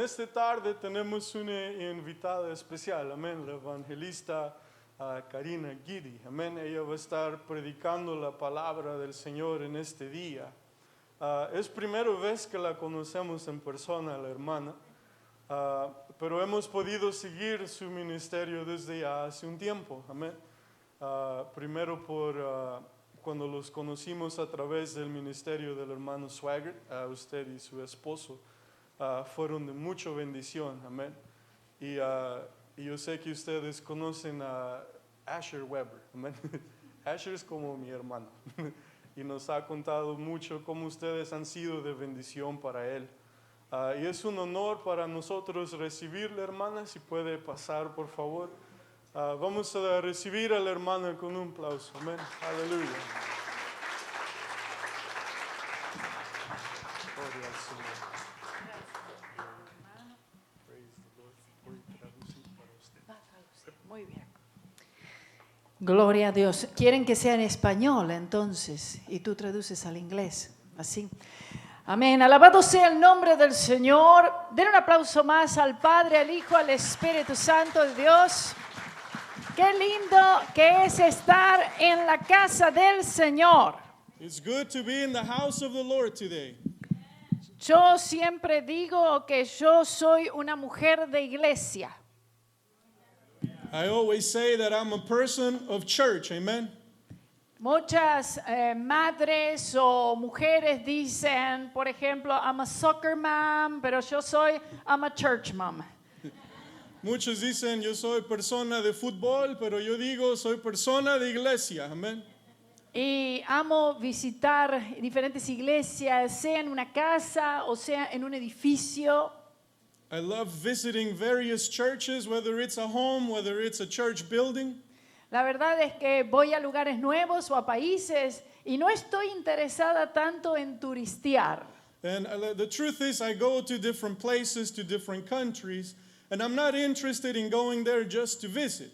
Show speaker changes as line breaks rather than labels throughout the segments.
esta tarde tenemos una invitada especial, amén, la evangelista Karina Guidi, amén. Ella va a estar predicando la palabra del Señor en este día. Es primera vez que la conocemos en persona, la hermana, pero hemos podido seguir su ministerio desde ya hace un tiempo, amén. Primero cuando los conocimos a través del ministerio del hermano Swaggart, usted y su esposo fueron de mucha bendición, amén. Y yo sé que ustedes conocen a Asher Weber, amén. Asher es como mi hermano y nos ha contado mucho cómo ustedes han sido de bendición para él. Y es un honor para nosotros recibirle, hermana, si puede pasar, por favor. Vamos a recibir a la hermana con un aplauso, amén. Aleluya. Gloria al Señor.
Muy bien. Gloria a Dios. ¿Quieren que sea en español entonces? Y tú traduces al inglés. Así. Amén. Alabado sea el nombre del Señor. Den un aplauso más al Padre, al Hijo, al Espíritu Santo de Dios. Qué lindo que es estar en la casa del Señor.
It's good to be in the house of the Lord today.
Yo siempre digo que yo soy una mujer de iglesia.
I always say that I'm a person of church, amen.
Muchas madres o mujeres dicen, por ejemplo, I'm a soccer mom, pero I'm a church mom.
Muchos dicen, yo soy persona de fútbol, pero yo digo, soy persona de iglesia, amén.
Y amo visitar diferentes iglesias, sea en una casa o sea en un edificio.
I love visiting various churches, whether it's a home, whether it's a church building.
La verdad es que voy a lugares nuevos o a países y no estoy interesada tanto en turistear.
And the truth is, I go to different places, to different countries, and I'm not interested in going there just to visit.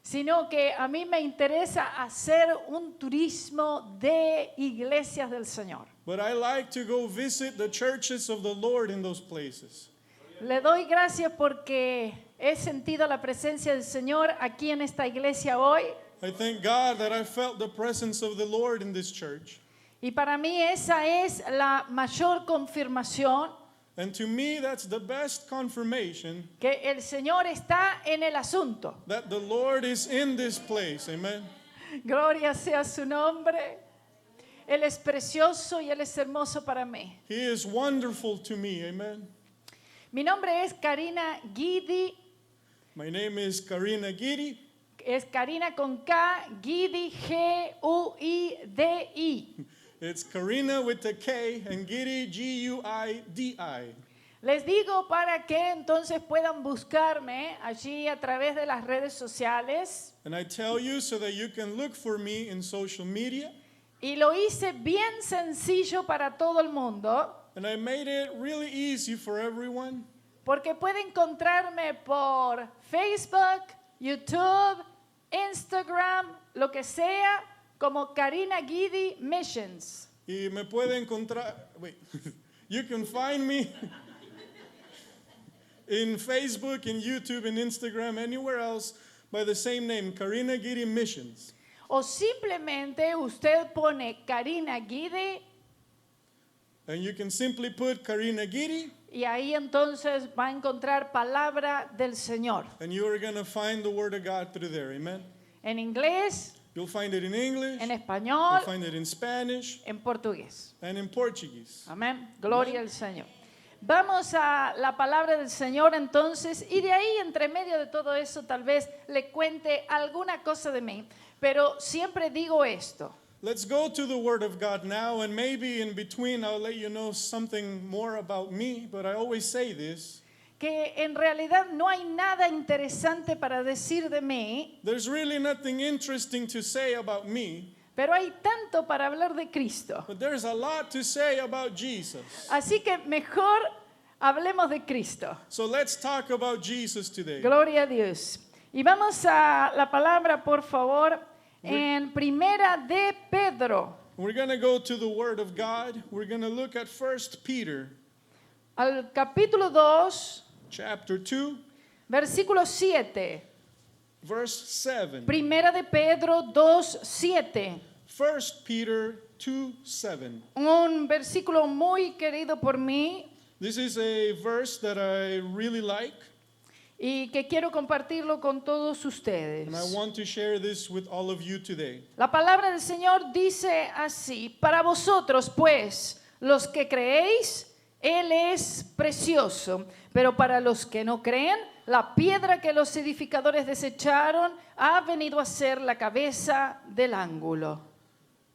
Sino que a mí me interesa hacer un turismo de iglesias del Señor.
But I like to go visit the churches of the Lord in those places.
Le doy gracias porque he sentido la presencia del Señor aquí en esta iglesia hoy.
I thank God that I felt the presence of the Lord in this church.
Y para mí esa es la mayor confirmación
And to me, that's the best confirmation
que el Señor está en el asunto.
that the Lord is in this place. Amen.
Gloria sea su nombre. Él es precioso y Él es hermoso para mí.
He is wonderful to me. Amen.
Mi nombre es Karina Guidi.
My name is Karina Guidi.
Es Karina con K, Guidi, G-U-I-D-I.
It's Karina with a K and Guidi, G-U-I-D-I.
Les digo para que entonces puedan buscarme allí a través de las redes sociales.
And I tell you so that you can look for me in social media.
Y lo hice bien sencillo para todo el mundo.
And I made it really easy for everyone.
Porque puede encontrarme por Facebook, YouTube, Instagram, lo que sea, como Karina Guidi Missions.
Y me puede encontrar, wait, you can find me in Facebook, in YouTube, in Instagram, anywhere else by the same name, Karina Guidi Missions.
O simplemente usted pone Karina Guidi
And you can simply put Karina Guidi,
y ahí entonces va a encontrar palabra del Señor.
and you are going to find the Word of God through there, amen?
En inglés,
You'll find it in English,
en
you'll
español,
find it in Spanish,
en portugués.
and in Portuguese.
Amén. Gloria al Señor. Vamos a la palabra del Señor entonces, y de ahí, entre medio de todo eso, tal vez le cuente alguna cosa de mí. Pero siempre digo esto.
Let's go to the Word of God now, and maybe in between I'll let you know something more about me, but I always say this.
Que en realidad no hay nada interesante para decir de mí,
There's really nothing interesting to say about me,
pero hay tanto para hablar de Cristo.
but there's a lot to say about Jesus.
Así que mejor hablemos de Cristo.
So let's talk about Jesus today.
Gloria a Dios. Y vamos a la palabra, por favor, en Primera de Pedro,
We're going to go to the Word of God. We're going to look at 1 Peter.
al capítulo 2,
chapter 2,
versículo 7.
verse 7.
Primera de Pedro 2:7.
1 Peter 2:7.
Un versículo muy querido por mí
This is a verse that I really like,
y que quiero compartirlo con todos ustedes.
and I want to share this with all of you today.
La palabra del Señor dice así: para vosotros, pues, los que creéis, Él es precioso, pero para los que no creen, la piedra que los edificadores desecharon ha venido a ser la cabeza del ángulo.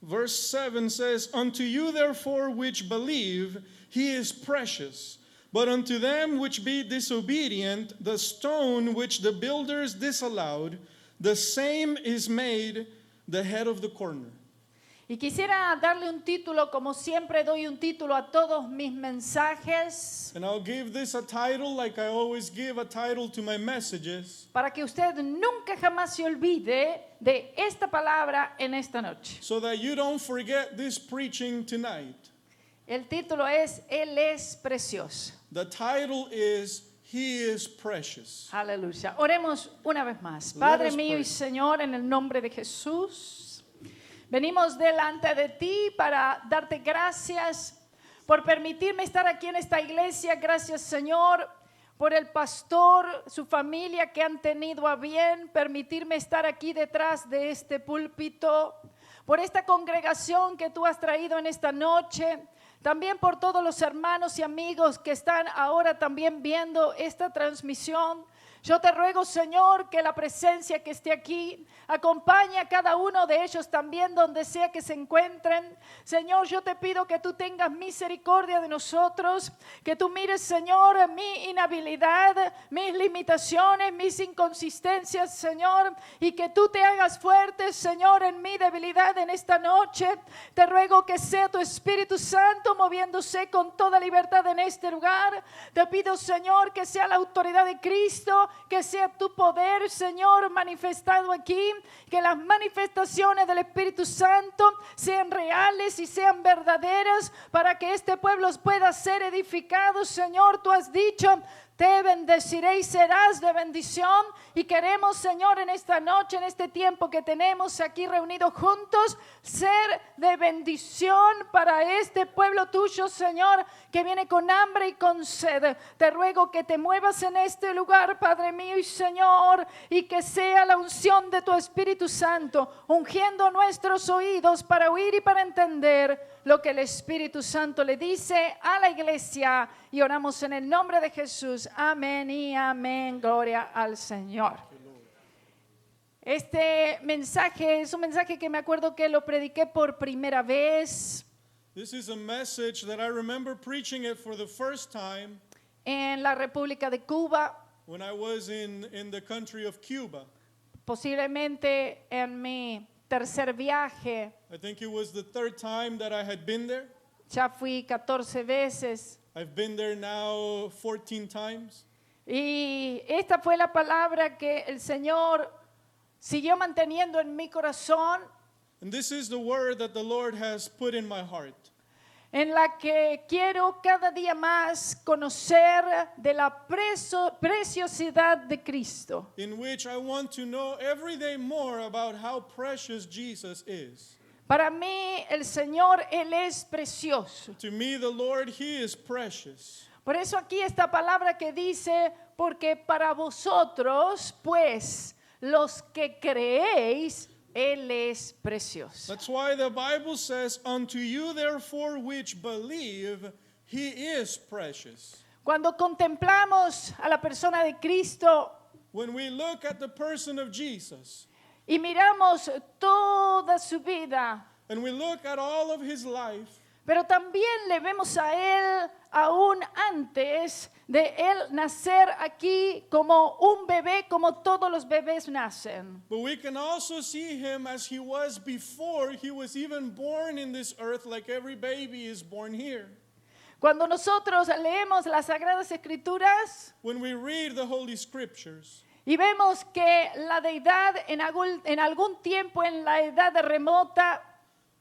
Verse 7 says, Unto you therefore which believe, he is precious. But unto them which be disobedient, the stone which the builders disallowed, the same is made the head of the corner.
Y quisiera darle un título, como siempre doy un título a todos mis mensajes,
And I'll give this a title like I always give a title to my messages,
para que usted nunca jamás se olvide de esta palabra en esta noche.
so that you don't forget this preaching tonight.
El título es Él es precioso.
The title is He is Precious.
Aleluya. Oremos una vez más. Padre
us
mío
pray.
y Señor, en el nombre de Jesús, venimos delante de ti para darte gracias por permitirme estar aquí en esta iglesia. Gracias, Señor, por el pastor, su familia que han tenido a bien permitirme estar aquí detrás de este púlpito, por esta congregación que tú has traído en esta noche. También por todos los hermanos y amigos que están ahora también viendo esta transmisión. Yo te ruego, Señor, que la presencia que esté aquí acompañe a cada uno de ellos también donde sea que se encuentren. Señor, yo te pido que tú tengas misericordia de nosotros, que tú mires, Señor, mi inhabilidad, mis limitaciones, mis inconsistencias, Señor, y que tú te hagas fuerte, Señor, en mi debilidad en esta noche. Te ruego que sea tu Espíritu Santo moviéndose con toda libertad en este lugar. Te pido, Señor, que sea la autoridad de Cristo, que sea tu poder, Señor, manifestado aquí, que las manifestaciones del Espíritu Santo sean reales y sean verdaderas para que este pueblo pueda ser edificado. Señor, tú has dicho: te bendeciré y serás de bendición. Y queremos, Señor, en esta noche, en este tiempo que tenemos aquí reunidos juntos, ser de bendición para este pueblo tuyo, Señor, que viene con hambre y con sed. Te ruego que te muevas en este lugar, Padre mío y Señor, y que sea la unción de tu Espíritu Santo, ungiendo nuestros oídos para oír y para entender lo que el Espíritu Santo le dice a la iglesia. Y oramos en el nombre de Jesús. Amén y amén. Gloria al Señor. Este mensaje es un mensaje que me acuerdo que lo prediqué por primera vez
This is a message that I remember preaching it for the first time
en la República de Cuba,
when I was in the country of Cuba.
posiblemente en mi tercer viaje.
I think it was the third time that I had been there.
Ya fui 14 veces.
I've been there now 14 times.
Y esta fue la palabra que el Señor siguió manteniendo en mi corazón,
And this is the word that the Lord has put in my heart,
en la que quiero cada día más conocer de la preciosidad de Cristo.
in which I want to know every day more about how precious Jesus is.
Para mí el Señor, Él es precioso.
To me, the Lord, He is precious.
Por eso aquí esta palabra que dice: porque para vosotros, pues, los que creéis, Él es precioso.
That's why the Bible says, Unto you therefore which believe, He is precious.
Cuando contemplamos a la persona de Cristo
When we look at the person of Jesus,
y miramos toda su vida,
and we look at all of His life,
pero también le vemos a Él aún antes de Él nacer aquí como un bebé, como todos los bebés nacen.
but we can also see Him as He was before He was even born in this earth, like every baby is born here.
Cuando nosotros leemos las Sagradas Escrituras
When we read the Holy Scriptures,
y vemos que la deidad en algún tiempo en la edad remota,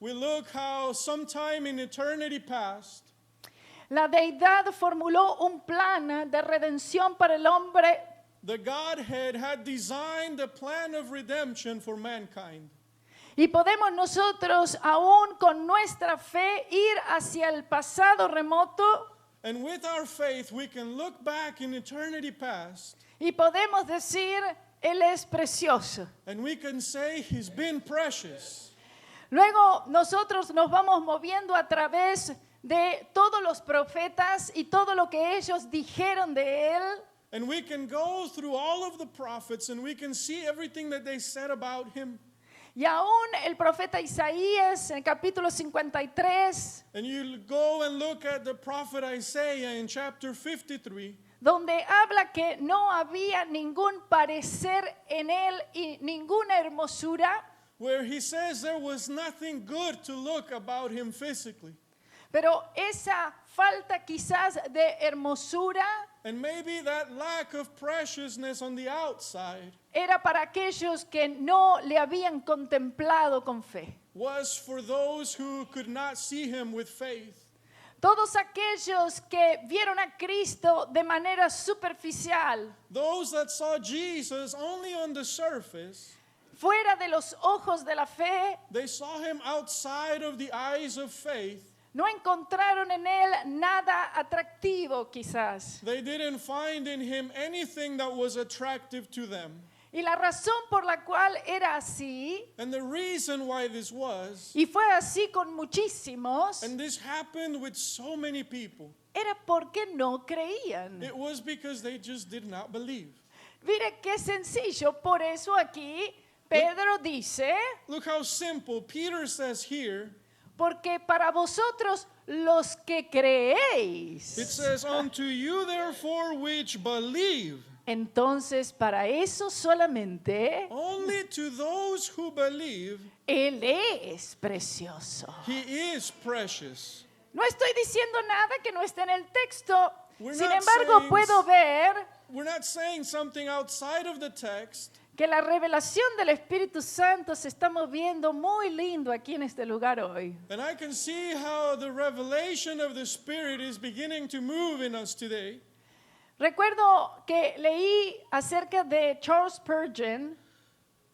we look how sometime in eternity past,
La deidad formuló un plan de redención para el hombre.
The Godhead had designed a plan of redemption for mankind.
Y podemos nosotros, aún con nuestra fe, ir hacia el pasado remoto
And with our faith, we can look back in eternity past
y podemos decir, Él es precioso.
and we can say He's been precious.
Luego nosotros nos vamos moviendo a través de todos los profetas y todo lo que ellos dijeron de Él.
And we can go through all of the prophets and we can see everything that they said about Him.
Y aún el profeta Isaías, en el capítulo 53,
And you go and look at the prophet Isaiah in chapter 53,
donde habla que no había ningún parecer en él y ninguna hermosura,
where he says there was nothing good to look about him physically.
pero esa falta quizás de hermosura
And maybe that lack of preciousness on the outside
era para aquellos que no le habían contemplado con fe.
was for those who could not see him with faith.
Todos aquellos que vieron a Cristo de manera superficial,
Those that saw Jesus only on the surface,
fuera de los ojos de la fe,
they saw him outside of the eyes of faith.
no encontraron en él nada atractivo quizás.
They didn't find in him anything that was attractive to them.
Y la razón por la cual era así,
And the reason why this was,
y fue así con muchísimos,
and this happened with so many people,
era porque no creían.
it was because they just did not believe.
Mire qué sencillo, por eso aquí Pedro dice,
Look how simple. Peter says here,
porque para vosotros los que creéis.
it says, unto you therefore which believe.
Entonces, para eso solamente
Only to those who believe,
Él es precioso.
he is precious.
No estoy diciendo nada que no esté en el texto.
We're
Sin
not
embargo,
saying-
puedo ver
We're not saying something outside of the text,
que la revelación del Espíritu Santo se está moviendo muy lindo aquí en este lugar hoy.
and I can see how the revelation of the Spirit is beginning to move in us today.
Recuerdo que leí acerca de Charles Spurgeon.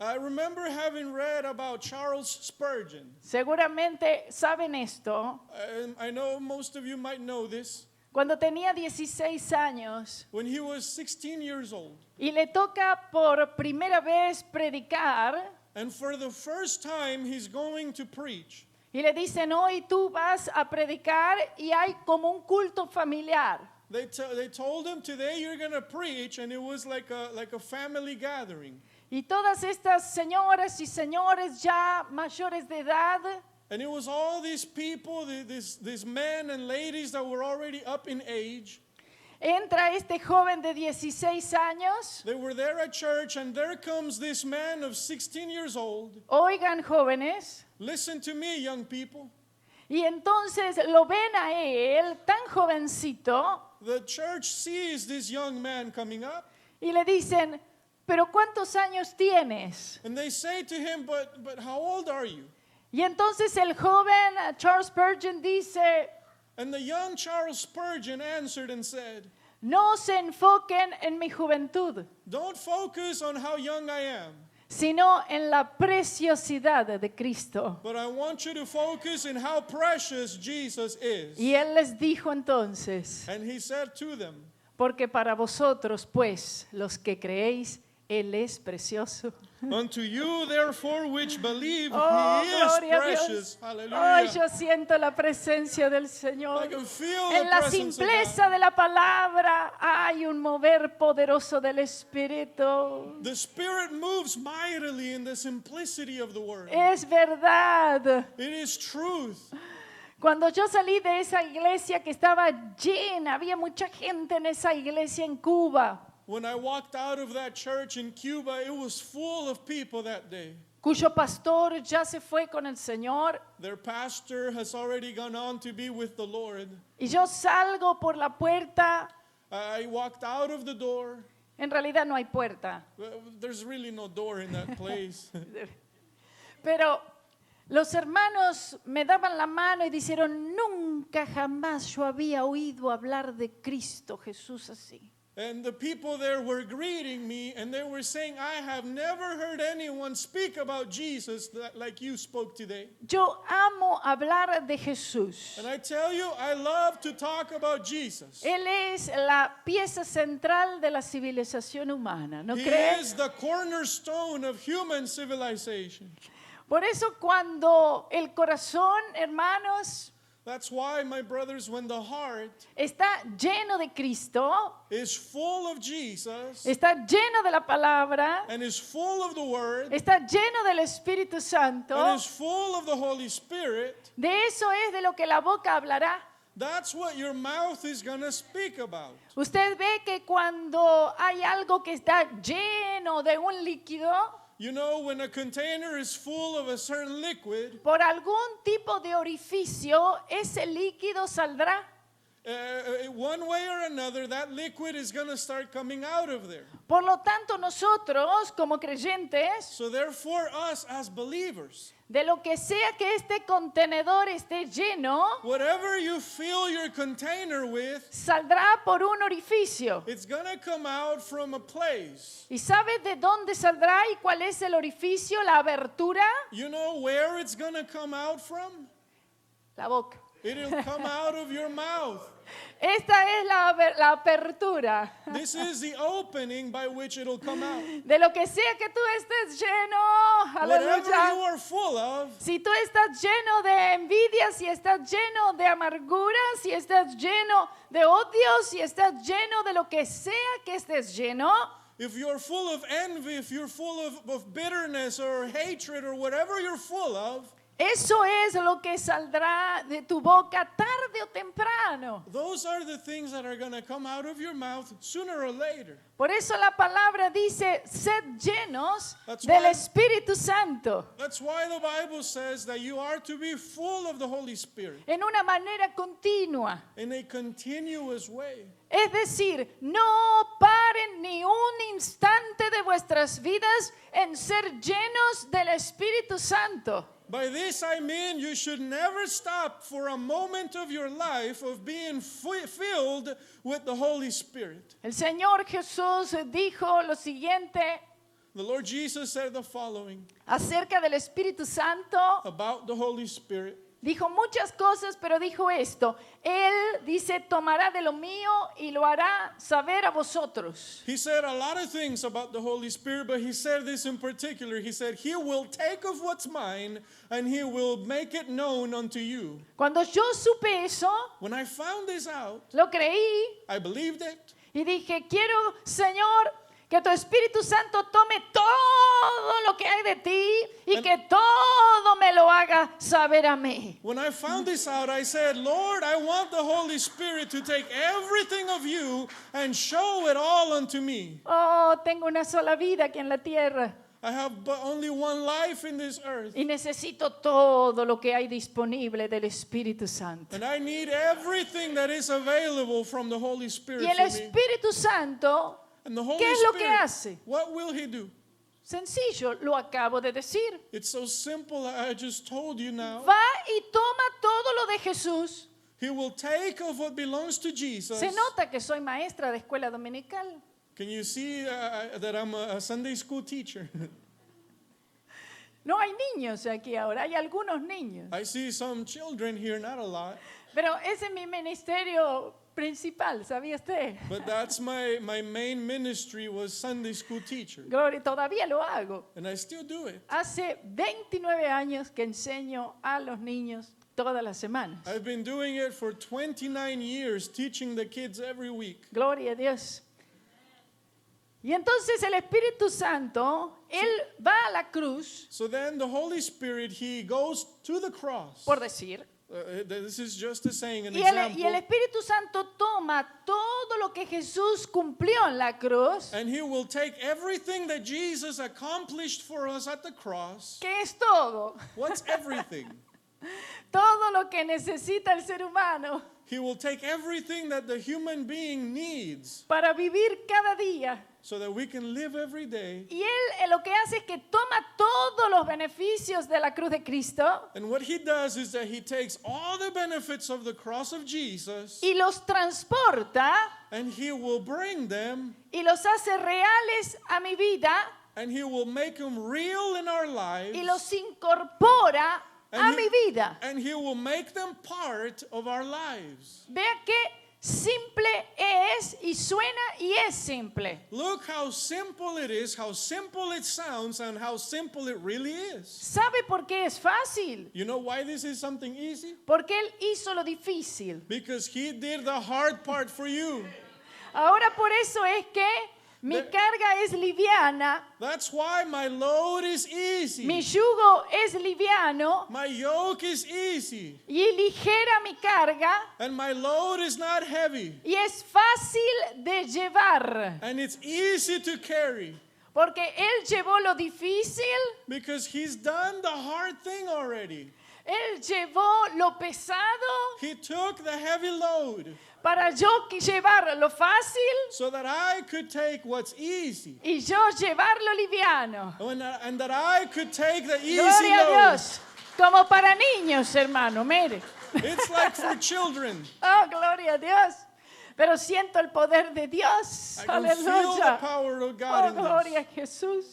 I remember having read about Charles Spurgeon.
Seguramente saben esto.
I know most of you might know this.
Cuando tenía 16 años
When he was 16 years old,
y le toca por primera vez predicar
and for the first time he's going to preach.
y le dicen, hoy tú vas a predicar y hay como un culto familiar.
They told him, today you're going to preach, and it was like a family gathering.
Y todas estas señoras y señores ya mayores de edad
And it was all these people, these men and ladies that were already up in age.
entra este joven de 16 años.
They were there at church, and there comes this man of 16 years old.
Oigan, jóvenes.
Listen to me, young people.
Y entonces lo ven a él, tan jovencito,
The church sees this young man coming up,
y le dicen, ¿pero cuántos años tienes?
and they say to him, but how old are you?
Y entonces el joven Charles Spurgeon dice,
And the young Charles Spurgeon answered and said,
no se enfoquen en mi juventud,
don't focus on how young I am,
sino en la preciosidad de Cristo.
but I want you to focus in how precious Jesus is.
Y él les dijo entonces,
And he said to them,
porque para vosotros, pues, los que creéis, Él es precioso.
unto you therefore which believe,
Oh,
he is
gloria a
precious.
Dios.
Hallelujah.
Ay, yo siento la presencia del
I
Señor.
can feel
En
the
la
presence of
simpleza
God.
de la palabra hay un mover poderoso del Espíritu.
The Spirit moves mightily in the simplicity of the word.
Es verdad.
It is truth.
Cuando yo salí de esa iglesia que estaba llena, había mucha gente en esa iglesia en Cuba,
When I walked out of that church in Cuba, it was full of people that day.
cuyo pastor ya se fue con el Señor.
Their pastor has already gone on to be with the Lord.
Y yo salgo por la puerta.
I walked out of the door.
En realidad no hay puerta.
There's really no door in that place.
Pero Los hermanos me daban la mano y dijeron, nunca jamás yo había oído hablar de Cristo Jesús así.
And the people there were greeting me, and they were saying, I have never heard anyone speak about Jesus like you spoke today.
Yo amo hablar de Jesús.
And I tell you, I love to talk about Jesus.
Él es la pieza central de la civilización humana, ¿no
He
crees?
is the cornerstone of human civilization.
Por eso cuando el corazón, hermanos,
That's why, my brothers, when the heart
está lleno de Cristo,
is full of Jesus
está lleno de la palabra,
and is full of the Word
está lleno del Espíritu Santo,
and is full of the Holy Spirit,
de eso es de lo que la boca hablará.
that's what your mouth is going to speak about.
Usted ve que cuando hay algo que está lleno de un líquido,
You know, when a container is full of a certain liquid,
por algún tipo de orificio, ese líquido saldrá.
one way or another, that liquid is going to start coming out of there.
Por lo tanto, nosotros como creyentes,
So therefore, us as believers,
de lo que sea que este contenedor esté lleno,
whatever you fill your container with,
saldrá por un orificio.
it's going to come out from a place.
¿Y sabes de dónde saldrá y cuál es el orificio, la abertura?
You know where it's going to come out from?
La boca.
It'll come out of your mouth.
Esta es la apertura.
This is the opening by which it'll come out.
De lo que sea que tú estés lleno,
Whatever you
aleluya.
are full of,
Si tú estás lleno de envidia, si estás lleno de amargura, si estás lleno de odio, si estás lleno de lo que sea que estés lleno,
if you're full of envy, if you're full of bitterness or hatred or whatever you're full of,
eso es lo que saldrá de tu boca tarde o temprano.
those are the things that are going to come out of your mouth sooner or later.
Por eso la palabra dice, sed llenos
That's
del
why-
Espíritu Santo.
That's why the Bible says that you are to be full of the Holy Spirit
En una manera continua.
in a continuous way.
Es decir, no paren ni un instante de vuestras vidas en ser llenos del Espíritu Santo.
By this I mean you should never stop for a moment of your life of being filled with the Holy Spirit.
El Señor Jesús dijo lo siguiente
The Lord Jesus said the following
acerca del Espíritu Santo.
about the Holy Spirit.
Dijo muchas cosas, pero dijo esto. Él dice, tomará de lo mío y lo hará saber a vosotros.
He said a lot of things about the Holy Spirit, but he said this in particular. He said, He will take of what's mine and He will make it known unto you.
Cuando yo supe eso,
When I found this out,
lo creí
I believed it.
y dije, quiero, Señor, que tu Espíritu Santo tome todo lo que hay de ti y que todo me lo haga saber a mí.
When I found this out, I said, Lord, I want the Holy Spirit to take everything of you and show it all unto me.
Oh, tengo una sola vida aquí en la tierra
I have but only one life in this earth,
y necesito todo lo que hay disponible del Espíritu Santo.
and I need everything that is available from the Holy Spirit
Y el
for me.
Espíritu Santo,
And the Holy
¿qué es lo que
Spirit,
hace?
what will He do?
Sencillo, lo acabo de decir.
It's so simple, I just told you now.
Va y toma todo lo de Jesús.
He will take of what belongs to Jesus.
Se nota que soy maestra de escuela dominical.
Can you see that I'm a Sunday school teacher?
No hay niños aquí ahora, hay algunos niños.
I see some children here, not a lot,
Pero ese es mi ministerio principal, ¿sabía usted?
but that's my main ministry was Sunday school teacher,
Gloria, todavía lo hago.
and I still do it.
Hace 29 años que enseño a los niños todas las semanas.
I've been doing it for 29 years, teaching the kids every week.
Gloria a Dios. Y entonces el Espíritu Santo, Él va a la cruz,
So then the Holy Spirit, He goes to the cross.
por decir,
This is just a saying, an
y el
example.
Espíritu Santo toma todo lo que Jesús cumplió en la cruz,
And He will take everything that Jesus accomplished for us at the cross.
que es todo,
What's everything?
todo lo que necesita el ser humano
He will take everything that the human being needs
para vivir cada día.
so that we can live every day.
Y Él lo que hace es que toma todos los beneficios de la cruz de Cristo
And what he does is that he takes all the benefits of the cross of Jesus
y los transporta
and he will bring them
y los hace reales a mi vida
and he will make them real in our lives.
y los incorpora a
And
mi vida.
and he will make them part of our lives.
Vea qué simple es y suena y es simple.
Look how simple it is, how simple it sounds, and how simple it really is.
¿Sabe por qué es fácil?
You know why this is something easy?
Porque Él hizo lo difícil.
Because he did the hard part for you.
Ahora por eso es que mi
The-
carga es liviana,
That's why my load is easy.
mi yugo es liviano
My yoke is easy,
y ligera mi carga
and my load is not heavy,
y es fácil de llevar.
and it's easy to carry.
Porque Él llevó lo difícil,
Because he's done the hard thing already.
Él llevó lo pesado
He took the heavy load
para yo llevar lo fácil
so that I could take what's easy.
y yo llevar lo liviano.
And that I could take the easy
Gloria a
load.
Dios. Como para niños, hermano, mire.
It's like for children.
Oh, gloria a Dios. Pero siento el poder de Dios.
I can feel the
Aleluya.
power of
Oh,
God in
gloria a
this.
Jesús.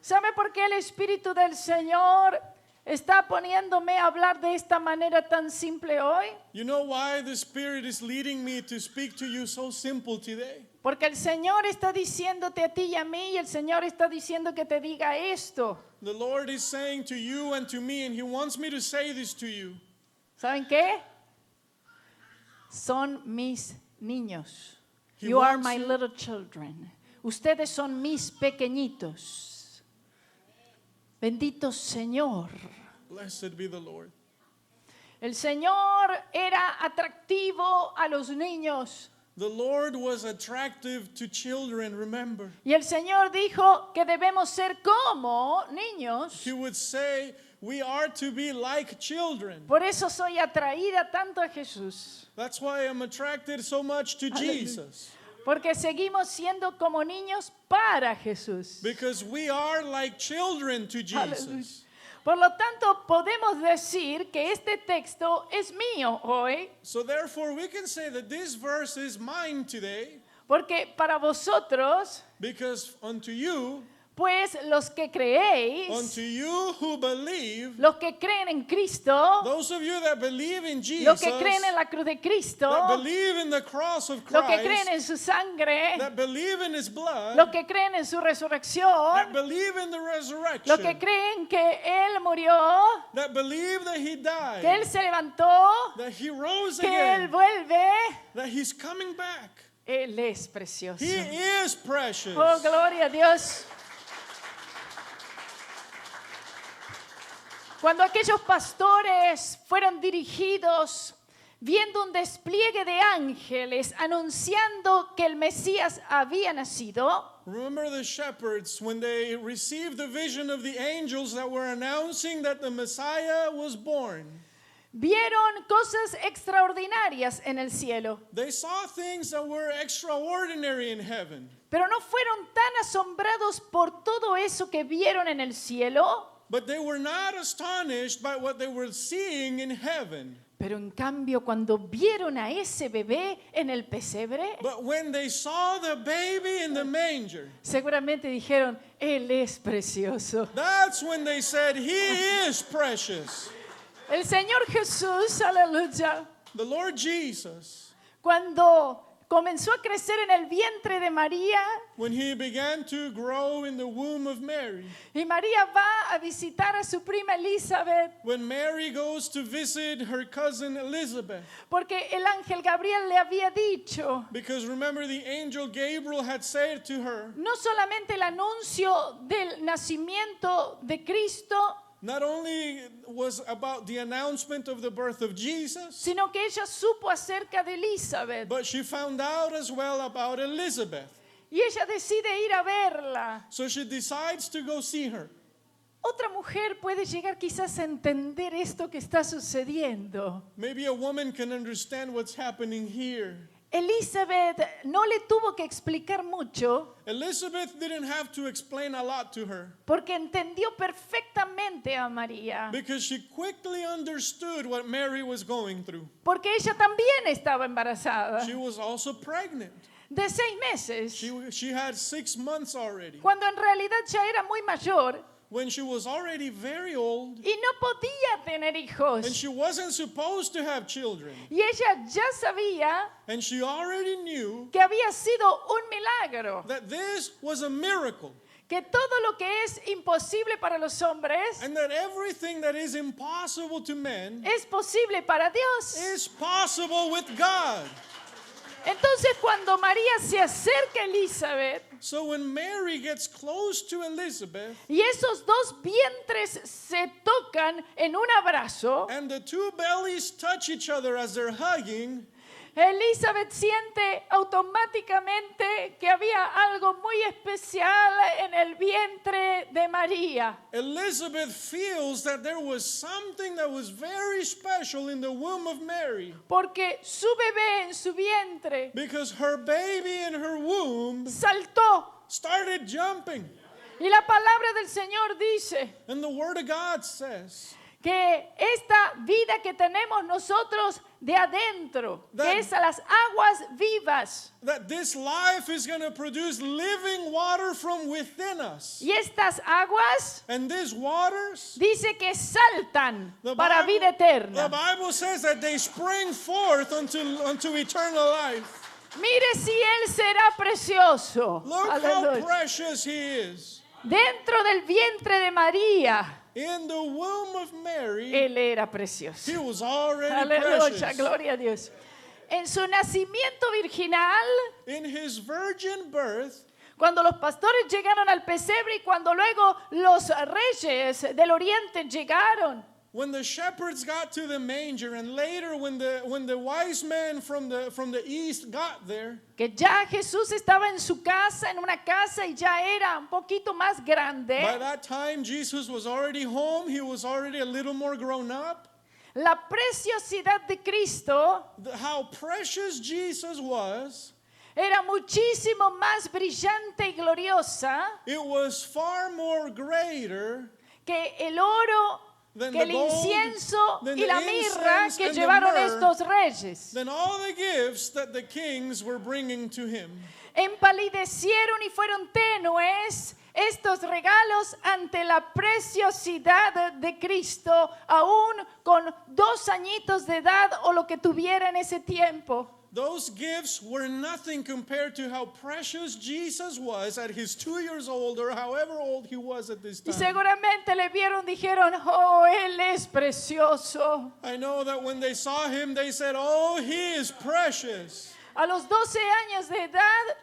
¿Sabe por qué el Espíritu del Señor está poniéndome a hablar de esta manera tan simple hoy?
You know why the Spirit is leading me to speak to you so simple today?
Porque el Señor está diciéndote a ti y a mí, y el Señor está diciendo que te diga esto.
The Lord is saying to you and to me, and He wants me to say this to you.
¿Saben qué? Son mis niños.
He
You are
wants
my
you-
little children. Ustedes son mis pequeñitos. Bendito Señor.
Blessed be the Lord.
El Señor era atractivo a los niños.
The Lord was attractive to children, remember.
Y el Señor dijo que debemos ser como niños.
He would say, we are to be like children.
Por eso soy atraída tanto a Jesús.
That's why I'm attracted so much to Jesus.
Porque seguimos siendo como niños para Jesús.
Because we are like children to Jesus.
Por lo tanto, podemos decir que este texto es mío hoy,
So therefore we can say that this verse is mine today,
porque para vosotros,
because unto you
pues los que creéis,
unto you who believe,
los que creen en Cristo,
those of you that believe in
los
Jesus,
que creen en la cruz de Cristo,
that believe in the cross of
los que creen
Christ,
en su sangre,
that believe in His blood,
los que creen en su
that
resurrección,
believe in the
los que
resurrection,
creen que Él murió,
that believe that He
que Él
died,
se levantó,
that He rose
que Él
again,
vuelve.
that He's coming back.
Él es precioso.
He is precious.
Oh, gloria a Dios. Cuando aquellos pastores fueron dirigidos viendo un despliegue de ángeles anunciando que el Mesías había nacido,
Remember the shepherds when they received the vision of the angels that were announcing that the Messiah was born.
vieron cosas extraordinarias en el cielo,
They saw things that were extraordinary in heaven.
pero no fueron tan asombrados por todo eso que vieron en el cielo.
But they were not astonished by what they were seeing in heaven.
Pero en cambio, cuando vieron a ese bebé en el pesebre,
But when they saw the baby in the manger,
seguramente dijeron, Él es precioso.
that's when they said, He is precious.
El Señor Jesús, aleluya,
The Lord Jesus,
cuando comenzó a crecer en el vientre de María,
when He began to grow in the womb of Mary,
y María va a visitar a su prima Elizabeth,
when Mary goes to visit her cousin Elizabeth,
porque el ángel Gabriel le había dicho,
because remember the angel Gabriel had said to her,
no solamente el anuncio del nacimiento de Cristo,
not only was about the announcement of the birth of Jesus,
sino que ella supo acerca de Elizabeth.
but she found out as well about Elizabeth.
Y ella decide ir a verla.
So she decides to go see her.
Otra mujer puede llegar quizás a entender esto que está sucediendo.
Maybe a woman can understand what's happening here.
Elizabeth no le tuvo que explicar mucho
Elizabeth didn't have to explain a lot to her
porque entendió perfectamente a María.
because she quickly understood what Mary was going through.
Porque ella también estaba embarazada
She was also pregnant.
de 6 meses,
She had 6 months already.
cuando en realidad ya era muy mayor
When she was already very old
y no podía tener
and
hijos.
she wasn't supposed to have children.
Y ella ya sabía
And she already knew
que había sido un milagro,
that this was a miracle
que todo lo que es imposible para los hombres
and that everything that is impossible to men
es posible para Dios.
is possible with God.
Entonces cuando María se acerca a Elizabeth
So when Mary gets close to Elizabeth
y esos dos vientres se tocan en un abrazo,
and the two bellies touch each other as they're hugging,
Elizabeth siente automáticamente que había algo muy especial en el vientre de María.
Elizabeth feels that there was something that was very special in the womb of Mary
Porque su bebé en su vientre
because her baby in her womb
saltó.
started jumping.
Y la palabra del Señor dice
And the Word of God says
que esta vida que tenemos nosotros de adentro,
That-
que es a las aguas vivas,
that this life is going to produce living water from within us.
y estas aguas
And these waters,
dice que saltan
the
para vida
the
eterna.
Bible says that they spring forth unto eternal life.
Mire si Él será precioso.
Look how
Aleluya.
precious He is.
Dentro del vientre de María,
In the womb of Mary,
Él era precioso.
He was already
Aleluya,
precious.
gloria a Dios. En su nacimiento virginal,
In His virgin birth,
cuando los pastores llegaron al pesebre y cuando luego los reyes del oriente llegaron,
when the shepherds got to the manger, and later when the wise men from the east got there,
que ya Jesús estaba en su casa, en una casa y ya era un poquito más
by
grande,
that time Jesus was already home. He was already a little more grown up.
la preciosidad de Cristo
How precious Jesus was,
era muchísimo más brillante y gloriosa
it was far more greater
que el oro,
than
que
the
el
gold,
incienso
than
y la
the
mirra
incense
que
and the
llevaron
myrrh,
estos reyes.
than all the gifts that the kings were bringing to Him.
Empalidecieron y fueron tenues estos regalos ante la preciosidad de Cristo, aún con 2 añitos de edad o lo que tuviera en ese tiempo.
Those gifts were nothing compared to how precious Jesus was at His 2 years old or however old He was at this
Y
time.
seguramente le vieron, dijeron, oh, Él es precioso.
I know that when they saw Him, they said, "Oh, He is precious."
A los 12 años de edad,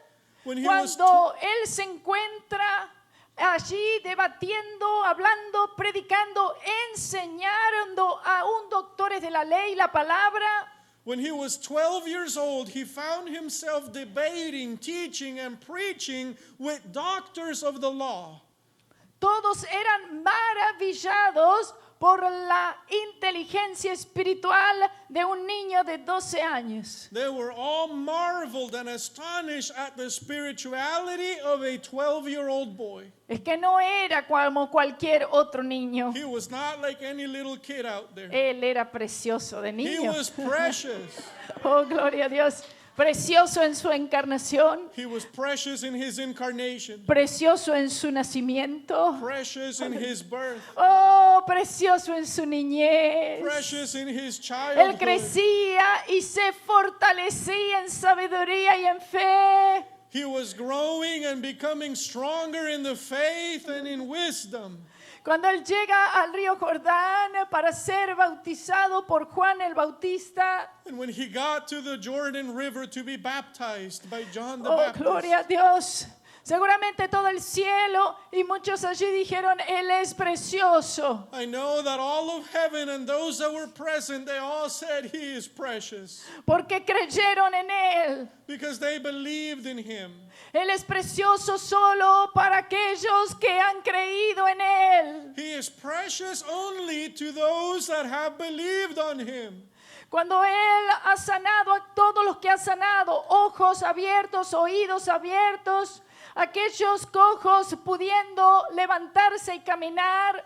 When He was
cuando Él se encuentra allí debatiendo, hablando, predicando, enseñando a un doctores de la ley la palabra,
When he was 12 years old, he found himself debating, teaching, and preaching with doctors of the law.
todos eran maravillados por la inteligencia espiritual de un niño de 12 años.
They were all marveled and astonished at the spirituality of a 12-year-old boy.
Es que no era como cualquier otro niño.
He was not like any little kid out there.
Él era precioso de
He
niño.
was precious.
Oh, gloria a Dios. Precioso en su encarnación,
He was precious in his incarnation,
precioso en su nacimiento.
precious in his birth,
Oh, precioso en su niñez.
precious in his
Él
childhood.
crecía y se fortalecía en sabiduría y en fe.
He was growing and becoming stronger in the faith and in wisdom.
Cuando él llega al río Jordán para ser bautizado por Juan el Bautista,
And when he got to the Jordan River to be baptized by John the
oh,
Baptist,
gloria a Dios, Seguramente todo el cielo y muchos allí dijeron, Él es precioso.
I know that all of heaven and those that were present, they all said He is precious
Porque creyeron en Él.
because they believed in Him.
Él es precioso solo para aquellos que han creído en Él.
He is precious only to those that have believed on Him.
Cuando Él ha sanado a todos los que ha sanado, ojos abiertos, oídos abiertos, aquellos cojos pudiendo levantarse y caminar,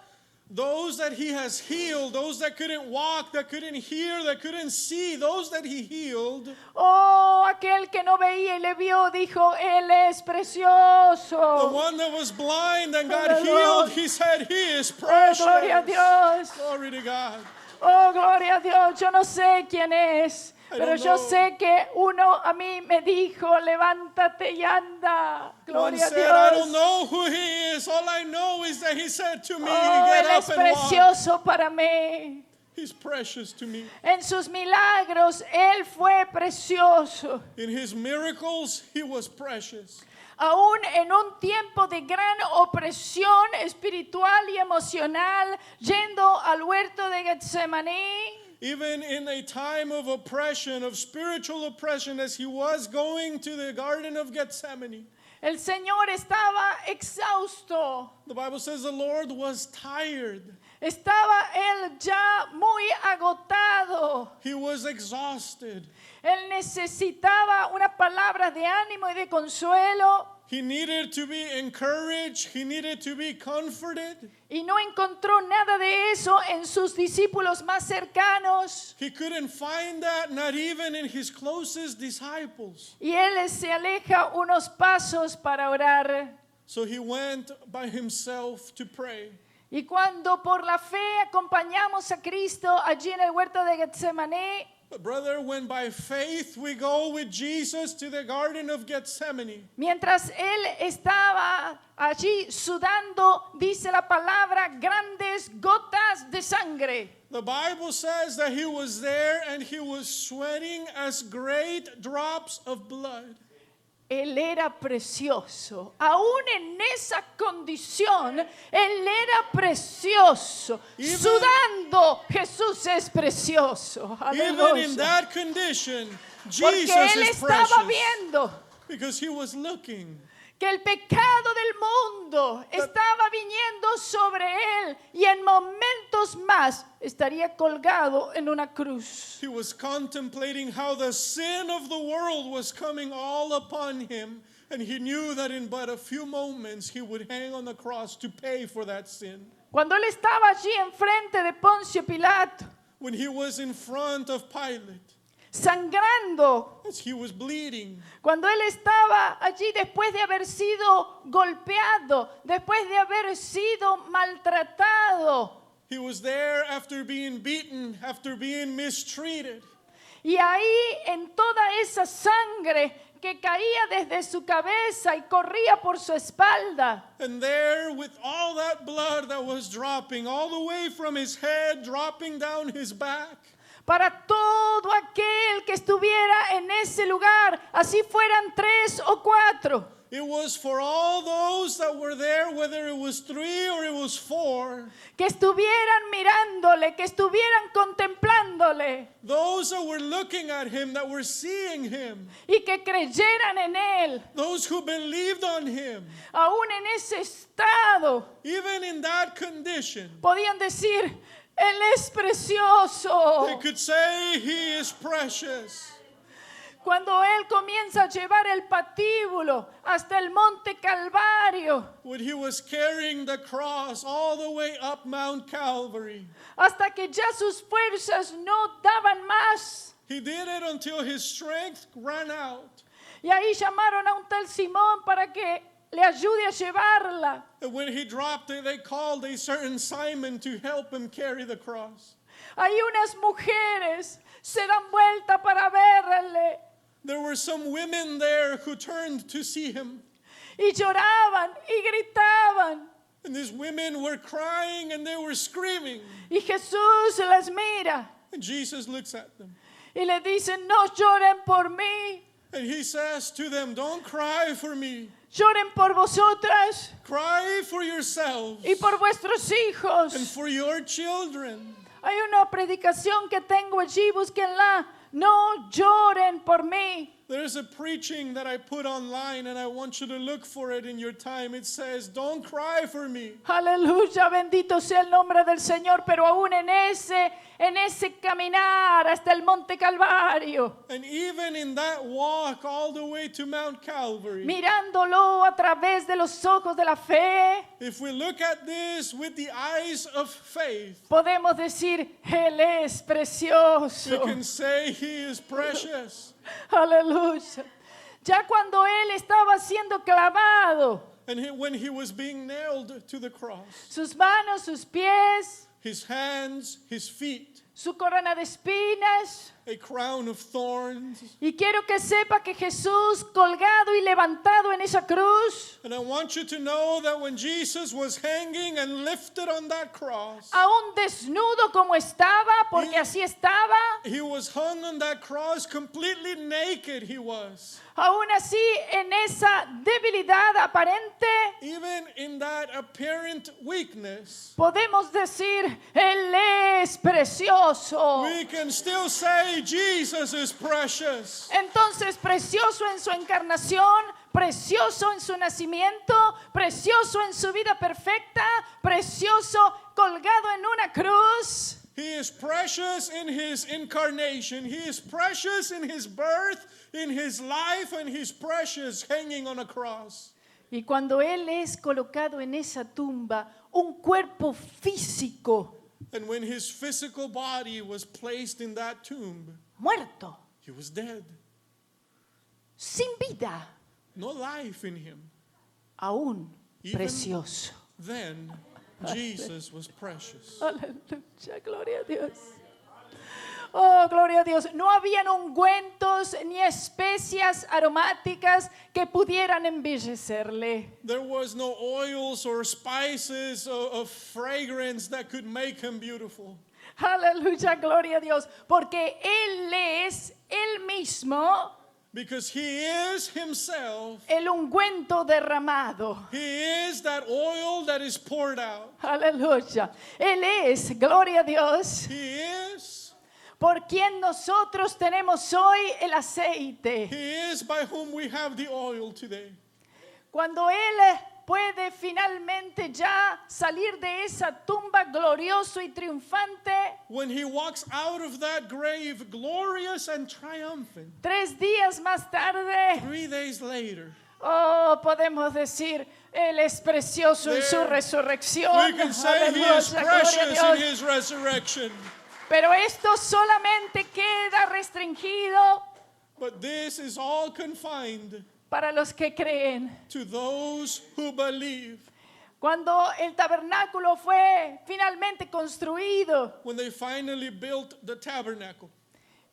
Those that He has healed, those that couldn't walk, that couldn't hear, that couldn't see, those that He healed.
oh, aquel que no veía y le vio, dijo, Él es
The
precioso.
one that was blind and got
Hallelujah.
healed, He said, He is
Oh,
precious.
gloria a Dios.
Glory to God.
Oh, gloria a Dios. Yo no sé quién es,
I
pero
don't
yo
know.
sé que uno a mí me dijo, levántate y anda.
One
Gloria a
said, I don't
Dios.
know who He is. All I know is that He said to me,
Oh,
get
Él
up
es
and walk.
precioso para mí.
He's precious to me.
En sus milagros, Él fue precioso.
In His miracles, He was precious.
Aún en un tiempo de gran opresión espiritual y emocional, yendo al huerto de Getsemaní,
Even in a time of oppression, of spiritual oppression, as He was going to the Garden of Gethsemane,
el Señor estaba exhausto.
the Bible says the Lord was tired.
Estaba Él ya muy agotado.
He was exhausted.
Él necesitaba una palabra de ánimo y de consuelo
He needed to be encouraged. He needed to be comforted.
y no encontró nada de eso en sus discípulos más cercanos.
He couldn't find that, not even in His closest disciples.
Y Él se aleja unos pasos para orar.
So He went by Himself to pray.
Y cuando por la fe acompañamos a Cristo allí en el huerto de Getsemaní,
But brother, when by faith we go with Jesus to the Garden of Gethsemane,
mientras Él estaba allí sudando, dice la palabra, grandes gotas de sangre.
the Bible says that He was there and He was sweating as great drops of blood.
Él era precioso. Aún en esa condición, Él era precioso.
Even-
Sudando, Jesús es precioso.
Even in
Aleluya.
that condition,
Porque
Jesus
Él
is
estaba
precious.
viendo
Because He was looking.
que el pecado del mundo estaba viniendo sobre Él y en momentos más estaría colgado en una cruz.
He was contemplating how the sin of the world was coming all upon Him. And He knew that in but a few moments He would hang on the cross to pay for that sin.
Cuando Él estaba allí enfrente de Poncio Pilato,
When He was in front of Pilate,
sangrando,
as He was bleeding,
cuando Él estaba allí después de haber sido golpeado, después de haber sido maltratado,
He was there after being beaten, after being mistreated.
y ahí en toda esa sangre que caía desde su cabeza y corría por su espalda,
And there, with all that blood that was dropping, all the way from His head, dropping down His back,
para todo aquel que estuviera en ese lugar, así fueran 3 o 4,
it was for all those that were there, whether it was 3 or it was 4,
que estuvieran mirándole, que estuvieran contemplándole
those that were looking at Him, that were seeing Him,
y que creyeran en Él,
those who believed on Him,
aún en ese estado,
even in that condition,
podían decir, Él es precioso.
they could say, He is precious.
Cuando Él comienza a llevar el patíbulo hasta el monte Calvario,
When He was carrying the cross all the way up Mount Calvary,
hasta que ya sus fuerzas no daban más.
He did it until His strength ran out.
Y ahí llamaron a un tal Simón para que le ayude a llevarla.
And when He dropped it, they called a certain Simon to help Him carry the cross.
Hay unas mujeres se dan vuelta para verle
There were some women there who turned to see Him.
y lloraban y gritaban.
And these women were crying and they were screaming.
Y Jesús las mira
And Jesus looks at them.
y le dice, no lloren por mí,
And he says to them, don't cry for me.
Lloren por vosotras
Cry for yourselves
y por vuestros hijos.
and for your children.
Hay una predicación que tengo allí, búsquenla. No lloren por mí.
There's a preaching that I put online and I want you to look for it in your time. It says, don't cry for me.
Aleluya, bendito sea el nombre del Señor, pero aún en ese caminar hasta el Monte Calvario,
And even in that walk all the way to Mount Calvary,
mirándolo a través de los ojos de la fe,
if we look at this with the eyes of faith,
podemos decir, Él es
we
precioso.
can say he is precious.
Aleluya. Ya cuando Él estaba siendo clavado,
And when he was being nailed to the cross,
sus manos, sus pies,
his hands, his feet,
su corona de espinas.
a crown of thorns.
Y quiero que sepa que Jesús colgado y levantado en esa cruz,
And I want you to know that when Jesus was hanging and lifted on that cross,
aún desnudo como estaba, porque así estaba,
he was hung on that cross completely naked. He was.
aún así en esa debilidad aparente,
Even in that apparent weakness,
podemos decir, Él es precioso.
we can still say Jesus is precious.
Entonces, precioso en su encarnación, precioso en su nacimiento, precioso en su vida perfecta, precioso colgado en una cruz.
He is precious in his incarnation. He is precious in his birth, in his life, and he's precious hanging on a cross.
Y cuando Él es colocado en esa tumba, un cuerpo físico,
And when his physical body was placed in that tomb,
muerto,
he was dead.
sin vida,
No life in him.
aún
Even-
precioso.
Then Jesus was precious.
Aleluya, gloria a Dios. Oh, gloria a Dios. No habían ungüentos ni especias aromáticas que pudieran embellecerle.
There was no oils or spices of fragrance that could make him beautiful.
Aleluya, gloria a Dios. Porque Él es Él mismo
Because he is himself.
el ungüento derramado.
He is that oil that is poured out.
Aleluya. Él es, gloria a Dios,
He is.
por quien nosotros tenemos hoy el aceite.
He is by whom we have the oil today.
Cuando Él puede finalmente ya salir de esa tumba glorioso y triunfante,
When he walks out of that grave glorious and triumphant,
3 días más tarde,
3 days later,
oh, podemos decir, Él es precioso en su
There,
resurrección.
we can say he is
Aleluya, gloria a
precious in
Dios.
his resurrection.
Pero esto solamente queda restringido
But this is all confined
para los que creen.
to those who believe.
Cuando el tabernáculo fue finalmente construido
When they finally built the tabernacle,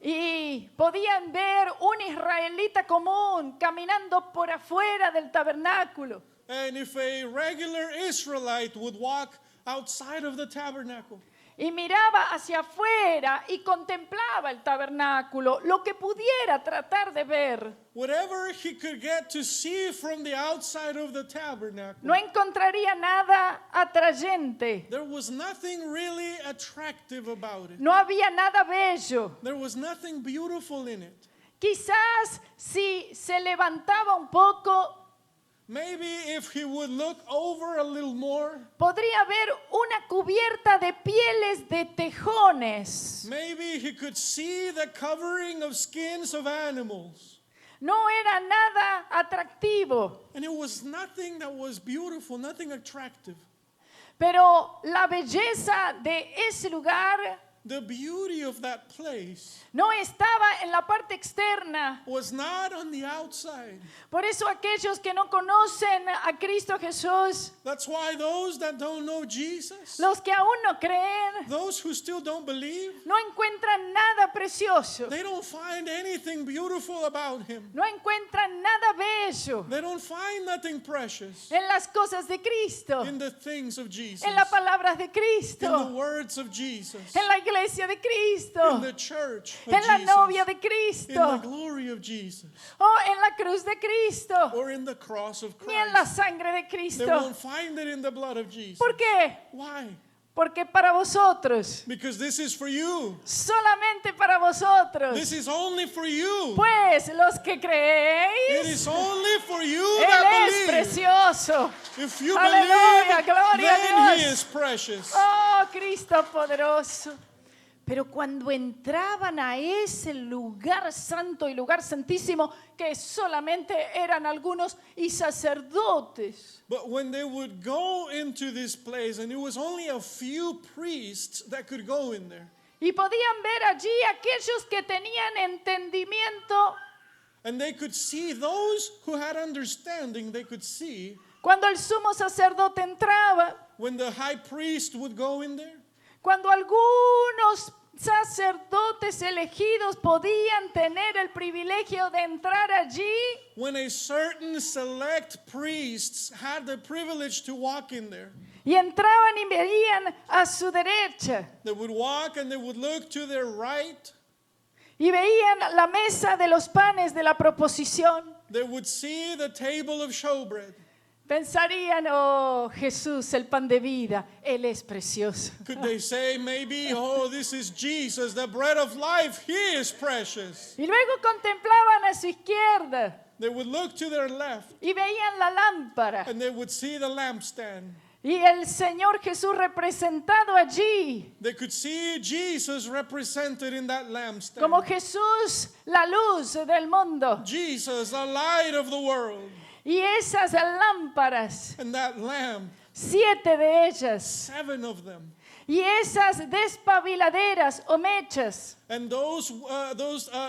y podían ver un israelita común caminando por afuera del tabernáculo,
and if a regular Israelite would walk outside of the tabernacle
y miraba hacia afuera y contemplaba el tabernáculo, lo que pudiera tratar de ver,
whatever he could get to see from the outside of the tabernacle,
no encontraría nada atrayente.
there was nothing really attractive about it.
No había nada bello.
There was nothing beautiful in it.
Quizás si se levantaba un poco,
Maybe if he would look over a little more,
podría ver una cubierta de pieles de tejones.
maybe he could see the covering of skins of animals.
No era nada atractivo,
And it was nothing that was beautiful, nothing attractive.
pero la belleza de ese lugar
The beauty of that place
no estaba en la parte externa.
was not on the outside.
Por eso aquellos que no conocen a Cristo Jesús,
That's why those that don't know Jesus,
los que aún no creen,
those who still don't believe,
no encuentran nada precioso,
they don't find anything beautiful about him.
no encuentran nada bello
They don't find nothing precious
en las cosas de Cristo,
in the things of Jesus,
en las palabras de
in the
Cristo,
words of Jesus,
en la iglesia de
in
Cristo,
the church of
en la novia
Jesus,
de
in the
Cristo,
glory of Jesus,
o en la cruz de Cristo,
or in the cross of
ni en la
Christ.
sangre de
They
Cristo.
won't find it in the blood of Jesus.
¿Por qué?
Why?
Porque para vosotros,
Because this is for you.
solamente para vosotros,
This is only for you.
pues los que
It
creéis,
is only for you
Él
that
es
believe.
precioso.
If you
Aleluya,
believe,
gloria a
then He
Dios.
is precious.
Oh, Cristo poderoso. Pero cuando entraban a ese lugar santo y lugar santísimo, que solamente eran algunos y sacerdotes,
But when they would go into this place, and it was only a few priests that could go in there,
y podían ver allí aquellos que tenían entendimiento,
and they could see those who had understanding, they could see
cuando el sumo sacerdote entraba,
when the high priest would go in there,
cuando algunos sacerdotes elegidos podían tener el privilegio de entrar allí,
when a certain select priests had the privilege to walk in there.
y entraban y veían a su derecha,
They would walk and they would look to their right.
y veían la mesa de los panes de la proposición.
They would see the table of showbread.
Pensarían, oh Jesús, el pan de vida, Él es precioso.
Could they say maybe, oh, this is Jesus, the bread of life, He is precious.
Y luego contemplaban a su izquierda
They would look to their left
y veían la lámpara
and they would see the lampstand.
y el Señor Jesús representado allí,
They could see Jesus represented in that lampstand.
como Jesús, la luz del mundo.
Jesus, the light of the world.
Y esas lámparas,
And that lamp,
7 de ellas,
7 of them.
y esas despabiladeras o mechas,
And those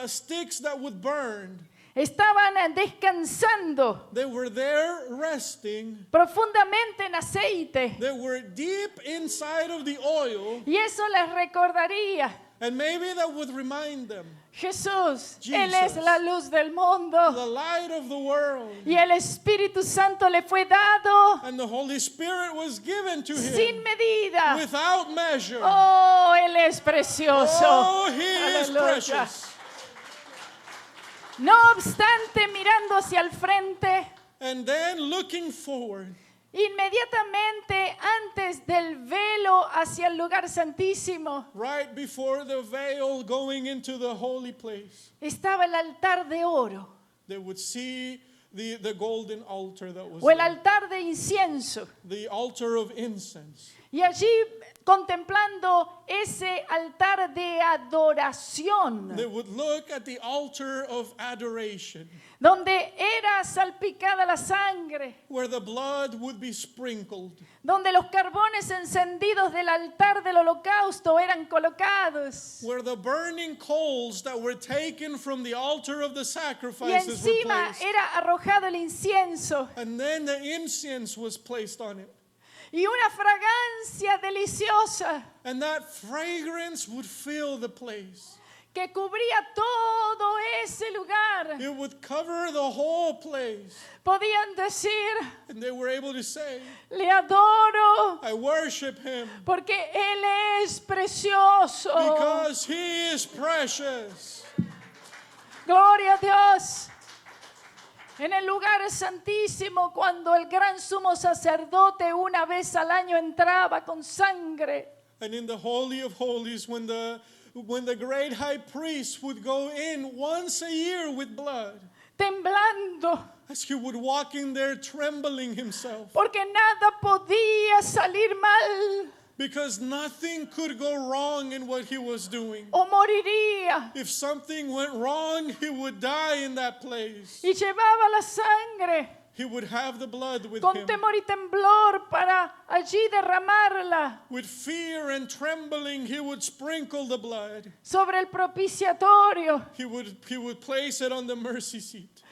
sticks that would burn,
estaban descansando
they were there resting.
profundamente en aceite.
They were deep inside of the oil.
Y eso les recordaría,
And maybe that would remind them,
Jesús,
Jesus.
Él es la luz del
the
mundo.
light of the world.
Y el Espíritu Santo le fue dado
And the Holy Spirit was given to
sin
him
medida.
without measure.
Oh, Él es precioso.
Oh, He is
Aleluya.
precious.
No obstante, mirando hacia el frente,
And then looking forward,
inmediatamente antes del velo hacia el lugar santísimo,
right before the veil going into the holy place,
estaba el altar de oro
they would see the golden altar that was
o el
there,
altar de incienso.
the altar of incense.
Y allí contemplando ese altar de adoración,
They would look at the altar of adoration,
donde era salpicada la sangre,
where the blood would be sprinkled,
donde los carbones encendidos del altar del holocausto eran colocados.
where the burning coals that were taken from the altar of the
Y
sacrifices were
encima
placed.
era arrojado el incienso
And then the incense was placed on it.
y una fragancia deliciosa
And that fragrance would fill the place.
que cubría todo ese lugar.
It would cover the whole place.
Podían decir,
And they were able to say,
le adoro
I worship Him
porque Él es precioso.
because He is precious.
Gloria a Dios. En el lugar santísimo, cuando el gran sumo sacerdote una vez al año entraba con sangre,
And in the Holy of Holies, when the great high priest would go in once a year with blood,
temblando,
as he would walk in there trembling himself,
porque nada podía salir mal
because nothing could go wrong in what he was doing.
o moriría.
If something went wrong, he would die in that place.
Y llevaba la sangre
He would have the blood with
con
him.
temor y temblor para allí derramarla
With fear and trembling, he would sprinkle the blood.
sobre el propiciatorio,
He would place it on the mercy seat.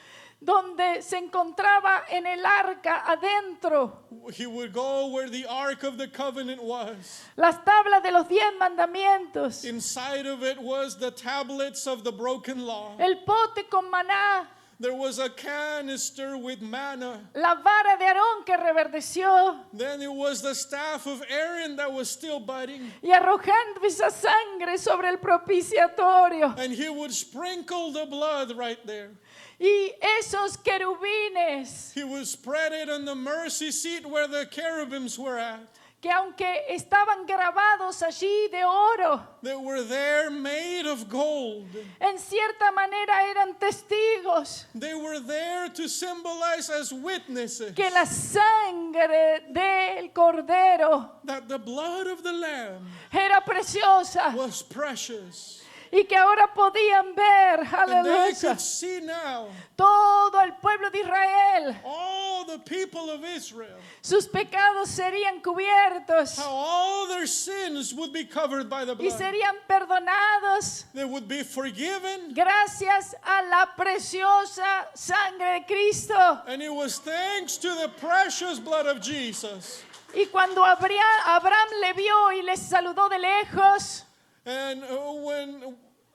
donde se encontraba en el arca adentro
He would go where the Ark of the Covenant was.
las tablas de los 10 mandamientos,
Inside of it was the tablets of the broken law,
el pote con maná,
There was a canister with manna.
la vara de Aarón que reverdeció,
Then it was the staff of Aaron that was still budding.
y arrojando esa sangre sobre el propiciatorio.
And he would sprinkle the blood right there.
Y esos querubines,
He would spread it on the mercy seat where the cherubims were at.
que aunque estaban grabados allí de oro,
That were there made of gold.
en cierta manera eran testigos
They were there to symbolize as witnesses
que la sangre del cordero
that the blood of the Lamb
era preciosa
was precious.
y que ahora podían ver,
And they
aleluya,
could see now
todo el pueblo de Israel.
all the people of Israel,
Sus pecados serían cubiertos
how all their sins would be covered by the
y
blood.
serían perdonados
They would be forgiven.
gracias a la preciosa sangre de Cristo.
And it was thanks to the precious blood of Jesus.
Y cuando Abraham le vio y les saludó de lejos,
And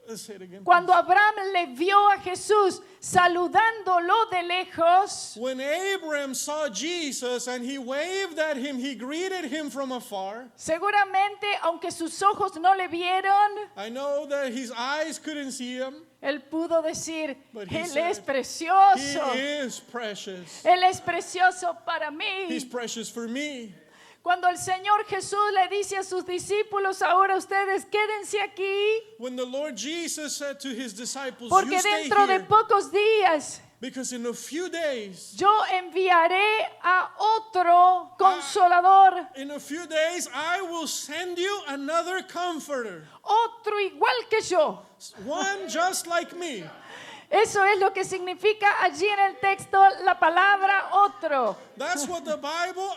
let's say it again.
cuando Abraham le vio a Jesús saludándolo de lejos,
When Abraham saw Jesus and he waved at him, he greeted him from afar.
seguramente, aunque sus ojos no le vieron,
I know that his eyes couldn't see him.
él pudo decir,
But he
Él
said,
es precioso.
He is precious.
Él es precioso para
He's
mí.
precious for me.
Cuando el Señor Jesús le dice a sus discípulos, ahora ustedes quédense aquí,
When the Lord Jesus said to his disciples,
porque
you stay
dentro de
here,
pocos días
because in a few days,
yo enviaré a otro consolador,
in a few days, I will send you another comforter.
otro igual que yo.
One just like me.
Eso es lo que significa allí en el texto la palabra otro.
That's what the Bible,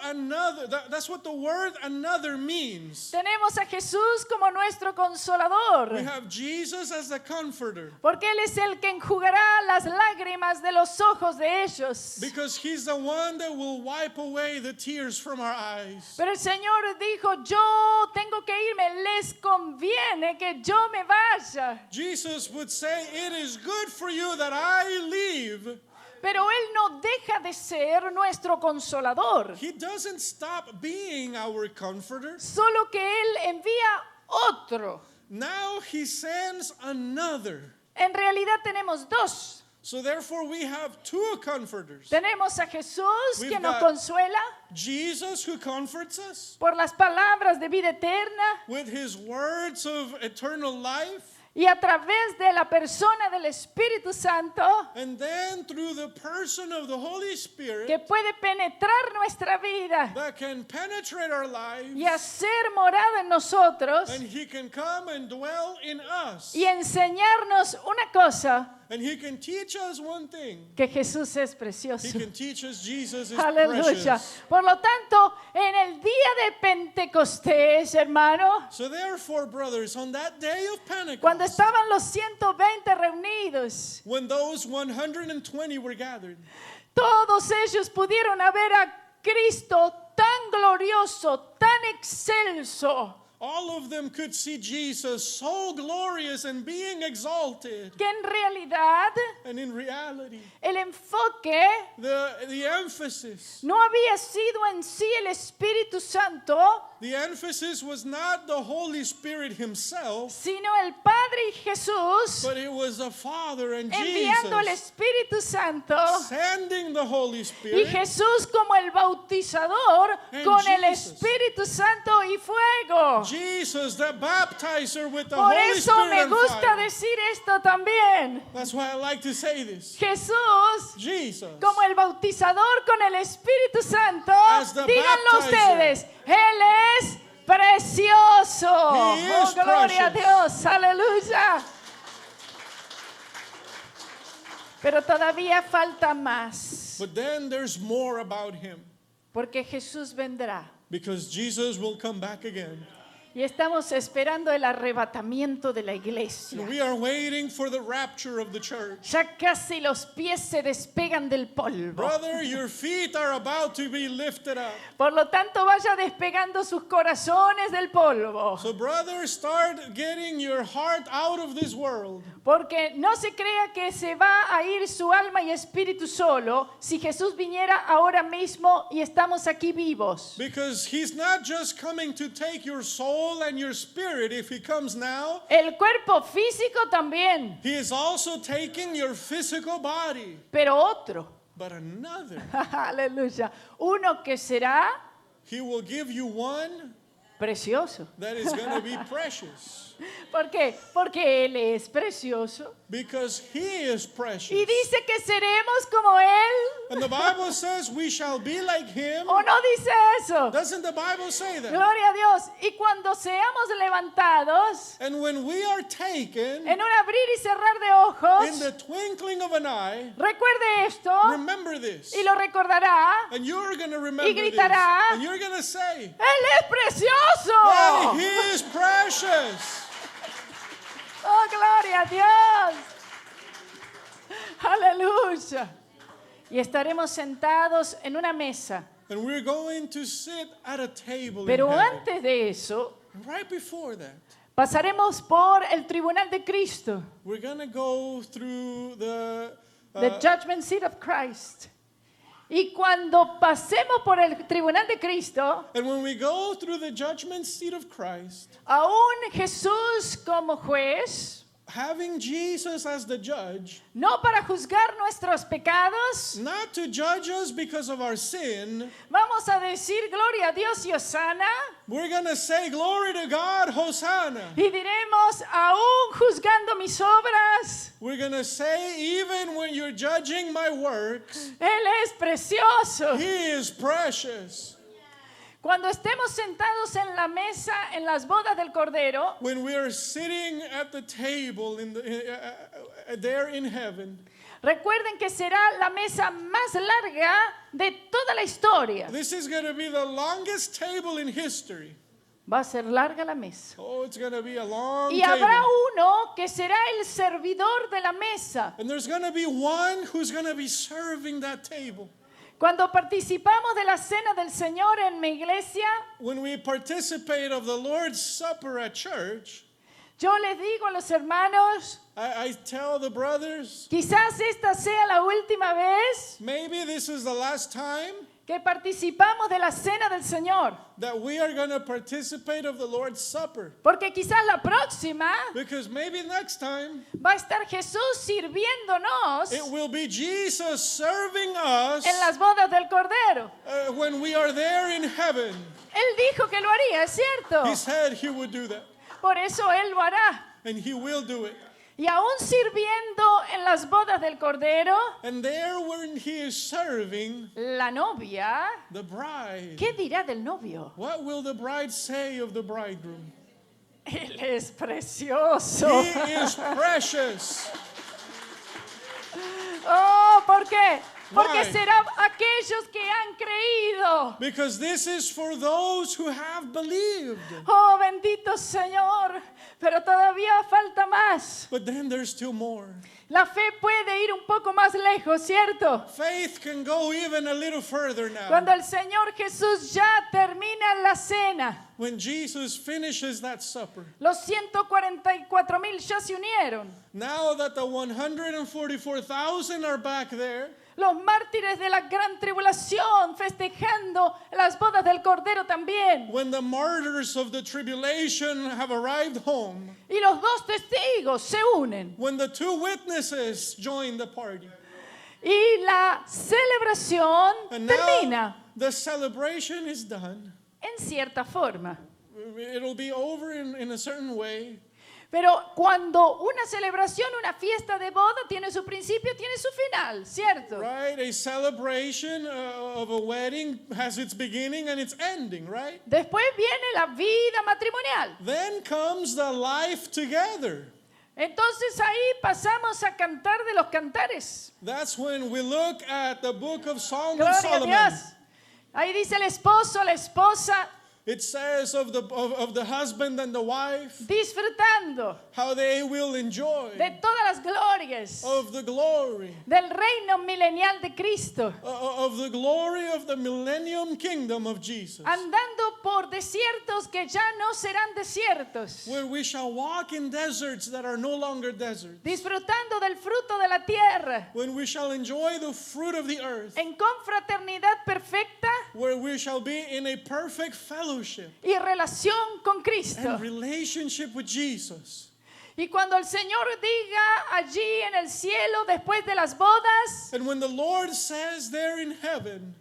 that's what the word another means.
Tenemos a Jesús como nuestro
We
consolador,
have Jesus as the comforter
porque Él es el que enjugará las lágrimas de los ojos de ellos.
because he's the one that will wipe away the tears from our eyes.
Pero el Señor dijo, yo tengo que irme, les conviene que yo me vaya.
Jesus would say, it is good for you that I leave.
Pero Él no deja de ser nuestro consolador,
He doesn't stop being our comforter.
solo que Él envía otro.
Now he sends another.
En realidad tenemos dos.
So therefore we have two comforters.
Tenemos a Jesús
We've
que nos
got-
consuela
Jesus who comforts us
por las palabras de vida eterna
with his words of eternal life.
y a través de la persona del Espíritu Santo
And then through the person of the Holy Spirit
que puede penetrar nuestra vida
that can penetrate our lives.
y hacer morada en nosotros
And he can come and dwell in us.
y enseñarnos una cosa,
And he can teach us one thing.
que Jesús es
He
precioso.
can teach us Jesus is
Aleluya.
precious.
Por lo tanto, en el día de Pentecostés, hermano,
So therefore, brothers, on that day of
cuando
Pentecost,
estaban los 120 reunidos,
when those 120 were gathered,
todos ellos pudieron ver a Cristo tan glorioso, tan excelso,
all of them could see Jesus so glorious and being exalted.
que en realidad
And in reality,
el enfoque
the emphasis,
no había sido en sí el Espíritu Santo,
the emphasis was not the Holy Spirit himself,
sino el Padre y Jesús
but it was the Father and
enviando el
Jesus
Espíritu Santo
sending the Holy
y
Spirit.
Jesús como el bautizador
And
con el
Jesus.
Espíritu Santo y fuego.
Jesus, the baptizer with the
Por
Holy
eso
Spirit
me
and
gusta
fire.
decir esto también.
That's why I like to say this.
Jesús
Jesus,
como el bautizador con el Espíritu Santo,
As the
díganlo
baptizer.
ustedes, Él es precioso.
He is
Oh, gloria a
precious.
Dios, aleluya. Pero todavía falta más,
but then there's more about him
porque Jesús vendrá.
because Jesus will come back again.
Y estamos esperando el arrebatamiento de la iglesia.
We are waiting for the rapture of the church.
Ya casi los pies se despegan del polvo.
Brother, your feet are about to be lifted up.
Por lo tanto, vaya despegando sus corazones del polvo.
So brother, start getting your heart out of this world.
Porque no se crea que se va a ir su alma y espíritu solo si Jesús viniera ahora mismo y estamos aquí vivos.
Because he's not just coming to take your soul and your spirit if he comes now.
El cuerpo físico también,
He is also taking your physical body.
pero otro.
But another,
Aleluya. Uno que será
he will give you one
precioso.
that is going to be precious.
¿Por qué? Porque Él es precioso.
Because he is precious.
Y dice que seremos como Él.
And the Bible says we shall be like him.
¿O no dice eso?
Doesn't the Bible say that?
Gloria a Dios. Y cuando seamos levantados,
And when we are taken
en un abrir y cerrar de
in
ojos,
the twinkling of an eye,
recuerde esto
remember this.
y lo recordará.
And you're going to remember this.
gritará,
And you're going to say,
Él es precioso.
hey, he is precious.
Oh, gloria a Dios. Aleluya. Y estaremos sentados en una mesa.
And we're going to sit at a table
Pero
in heaven.
antes de eso,
Right before that,
pasaremos por el tribunal de Cristo,
we're going to go through the
judgment seat of Christ. Y cuando pasemos por el tribunal de Cristo,
and when we go through the judgment seat of Christ,
aún Jesús como juez,
having Jesus as the judge,
no para juzgar nuestros pecados,
not to judge us because of our sin,
vamos a decir gloria a Dios y Osana,
we're going to say, glory to God, Hosanna.
y diremos, aún juzgando mis obras,
We're going to say, even when you're judging my works,
Él es precioso.
he is precious.
Cuando estemos sentados en la mesa en las bodas del Cordero,
When we are sitting at the table there in heaven,
recuerden que será la mesa más larga de toda la historia.
this is going to be the longest table in history.
Va a ser larga la mesa.
Oh, it's going to be a long
Y habrá
table.
uno que será el servidor de la mesa.
And there's going to be one who's going to be serving that table.
Cuando participamos de la cena del Señor en mi iglesia,
When we participate of the Lord's Supper at church,
yo les digo a los hermanos,
I tell the brothers,
quizás esta sea la última vez
maybe this is the last time
que participamos de la cena del Señor.
that we are going to participate of the Lord's Supper.
Porque quizás la próxima
Because maybe next time
va a estar Jesús sirviéndonos
it will be Jesus serving us
en las bodas del Cordero.
when we are there in heaven.
Él dijo que lo haría, ¿es cierto?
He said he would do that,
Por eso Él lo hará.
and he will do it.
Y aún sirviendo en las bodas del Cordero,
And there when he is serving
la novia,
the bride,
¿qué dirá del novio?
what will the bride say of the bridegroom?
Él es precioso.
He is precious.
Oh, ¿por qué? Porque
Why?
será aquellos que han creído.
Because this is for those who have believed.
Oh, bendito Señor. Pero todavía falta más.
But then there's still more.
La fe puede ir un poco más lejos, ¿cierto?
Faith can go even a little further now.
Cuando el Señor Jesús ya termina la cena,
When Jesus finishes that supper,
los 144,000 ya se unieron.
now that the 144,000 are back there,
Los mártires de la gran tribulación festejando las bodas del Cordero también.
when the martyrs of the tribulation have arrived home,
Y los dos testigos se unen.
when the two witnesses join the party,
Y la celebración
and
termina
now the celebration is done.
en cierta forma.
It'll be over in a certain way.
Pero cuando una celebración, una fiesta de boda tiene su principio, tiene su final, ¿cierto?
Right? A celebration of a wedding has its beginning and its ending, right?
Después viene la vida matrimonial.
Then comes the life together.
Entonces ahí pasamos a cantar de los cantares.
That's when we look at the book of Song of
Gloria a
Solomon.
Dios. Ahí dice el esposo, la esposa,
It says of the husband and the wife,
disfrutando
how they will enjoy
de todas las glorias
of the glory,
del reino milenial de Cristo,
of the glory of the millennium kingdom of Jesus,
andando por desiertos que ya no serán desiertos,
where we shall walk in deserts that are no longer deserts,
disfrutando del fruto de la tierra,
when we shall enjoy the fruit of the earth,
en confraternidad perfecta
where we shall be in a perfect fellowship
y relación con Cristo.
and relationship with Jesus.
Y cuando el Señor diga allí en el cielo después de las bodas,
And when the Lord says there in heaven,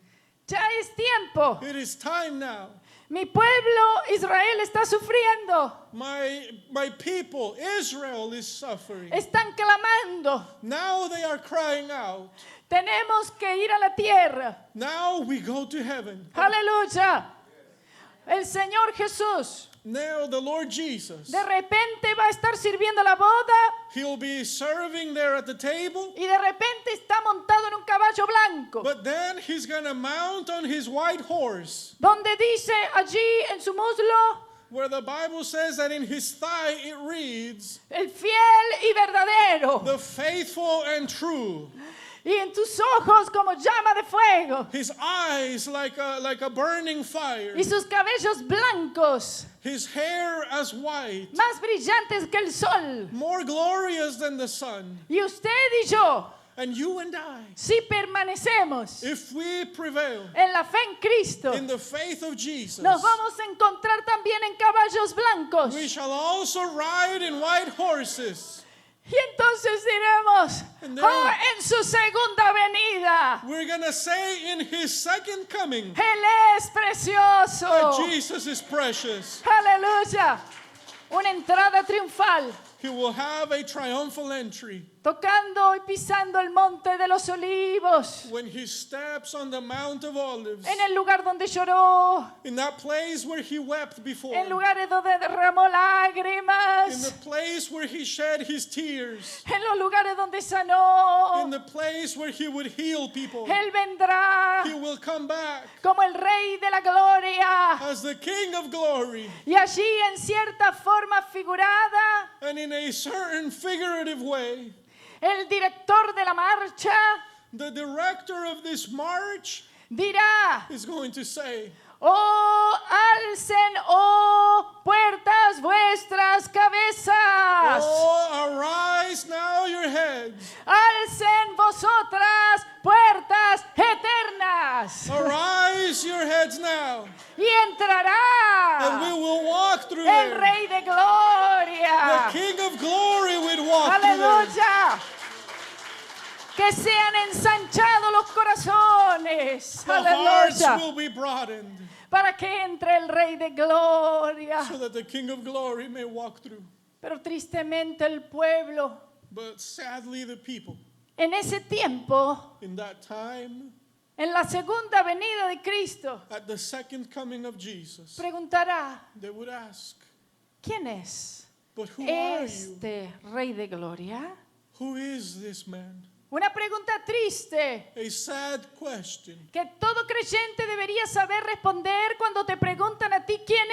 ya es tiempo.
it is time now.
Mi pueblo Israel está sufriendo.
My people, Israel, is suffering.
Están clamando.
Now they are crying out.
Tenemos que ir a la tierra.
Now we go to heaven.
Aleluya. El Señor Jesús
Now the Lord Jesus,
de repente va a estar sirviendo la boda
He'll be serving there at the table,
y de repente está montado en un caballo blanco,
but then He's going to mount on His white horse,
donde dice allí en su muslo,
where the Bible says that in His thigh it reads,
el fiel y verdadero,
the faithful and true.
y en tus ojos como llama de fuego,
His eyes like a burning fire.
y sus cabellos blancos,
His hair as white,
más brillantes que el sol.
more glorious than the sun.
Y usted y yo,
And you and I,
si permanecemos
if we prevail
en la fe en Cristo,
in the faith of Jesus,
nos vamos a encontrar también en caballos blancos.
we shall also ride in white horses.
Y entonces diremos,
And then-
oh, en su segunda venida,
We're going to say in His second coming
Él es precioso.
that Jesus is precious.
Aleluya. Una entrada triunfal,
He will have a triumphal entry
tocando y pisando el monte de los olivos,
when He steps on the Mount of Olives,
en el lugar donde lloró,
in that place where He wept before,
en lugares donde derramó
in the
lágrimas,
place where He shed His tears,
en los lugares donde sanó.
in the place where He would heal people.
Él vendrá
He will come back
como el Rey de la Gloria.
as the King of glory,
Y allí en cierta forma figurada,
and in a certain figurative way,
el director de la marcha
the director of this march
dirá,
is going to say,
oh, alcen, oh, puertas vuestras cabezas.
"Oh, arise now your heads.
Alcen vosotras puertas eternas.
Arise your heads now,
Y
and we
entrará
will walk through
el
there.
Rey de
The
Gloria.
King of glory would walk through there.
Aleluya. Que sean ensanchados los corazones.
The hearts
Aleluya.
will be broadened
Para que entre el Rey de Gloria.
so that the King of glory may walk through.
Pero tristemente el pueblo
But sadly, the people
en ese tiempo,
in that time,
en la segunda venida de Cristo,
at the second coming of Jesus,
preguntará,
they would ask,
¿quién es
"But who are you?
este Rey de Gloria?
Who is this man?"
Una pregunta triste
A sad question
que todo creyente debería saber responder cuando te preguntan a ti, ¿quién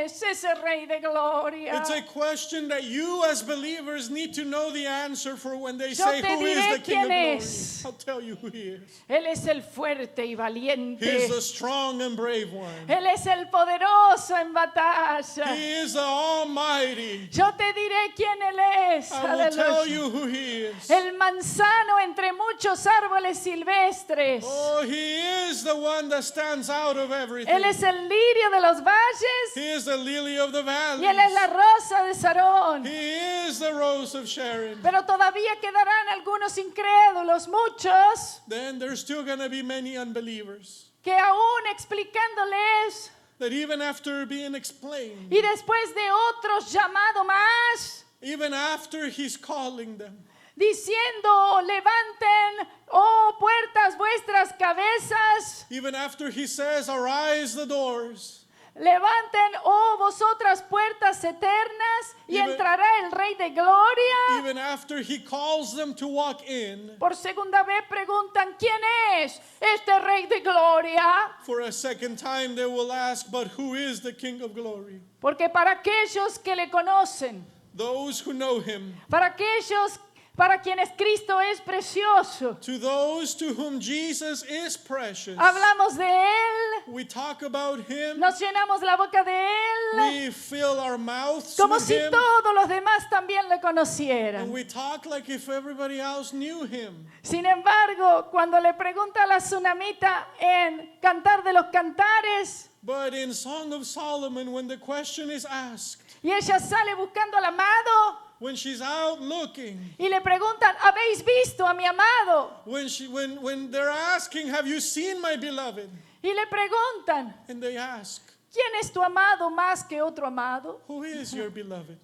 es ese Rey de Gloria?
It's a question that you as believers need to know the answer for when they
Yo
say,
te
"Who is
diré
the King of
quién
glory?"
es.
I'll tell you who He is.
Él es el fuerte y
He
valiente.
is the strong and brave one.
Él es el poderoso en batalla.
He is the Almighty.
Yo te diré quién Él es.
I will tell
Aleluya.
you who He is.
El manzano entre muchos árboles silvestres.
Oh, He is the one that stands out of everything.
Él es el lirio de los valles
He is the lily of the
y Él es la
valleys.
rosa de Sarón.
He is the rose of Sharon.
Pero todavía quedarán algunos incrédulos, muchos,
Then there's still going to be many unbelievers
que aún explicándoles
that even after being explained,
y después de otros llamado más,
even after He's calling them,
diciendo, levanten, oh puertas vuestras cabezas,
even after He says, "Arise the doors,"
Levanten, oh vosotras puertas eternas, y
Even-
entrará el Rey de Gloria.
Even after he calls them to walk in,
Por segunda vez preguntan, ¿quién es este Rey de Gloria?
for a second time they will ask, but who is the King of glory?
Porque para aquellos que le conocen,
Those who know him,
para aquellos para quienes Cristo es precioso,
to those to whom Jesus is precious.
hablamos de Él,
We talk about him,
nos llenamos la boca de Él,
we fill our mouths
como
with
si
him,
todos los demás también le conocieran.
and we talk like if everybody else knew him.
Sin embargo, cuando le pregunta a la tsunamita en Cantar de los Cantares,
But in Song of Solomon, when the question is asked,
y ella sale buscando al amado,
when she's out looking,
y le preguntan, ¿habéis visto a mi amado?
when they're asking, have you seen my beloved?
Y le preguntan,
And they ask,
¿quién es tu amado más que otro amado?
who is your beloved?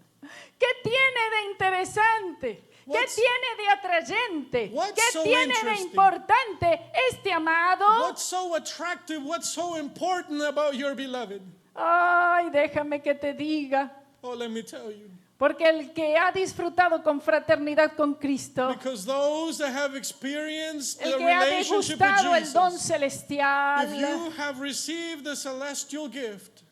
¿Qué tiene de interesante? ¿Qué
What's-
tiene de atrayente?
what's
¿Qué
so
tiene de
interesting?
importante este amado?
What's so attractive? What's so important about your beloved?
Ay, déjame que te diga.
Oh, let me tell you.
Porque el que ha disfrutado con fraternidad con Cristo,
Because those that have experienced
el
the
que ha
relationship
degustado
with
el don
Jesus,
celestial,
if you have received the celestial gift,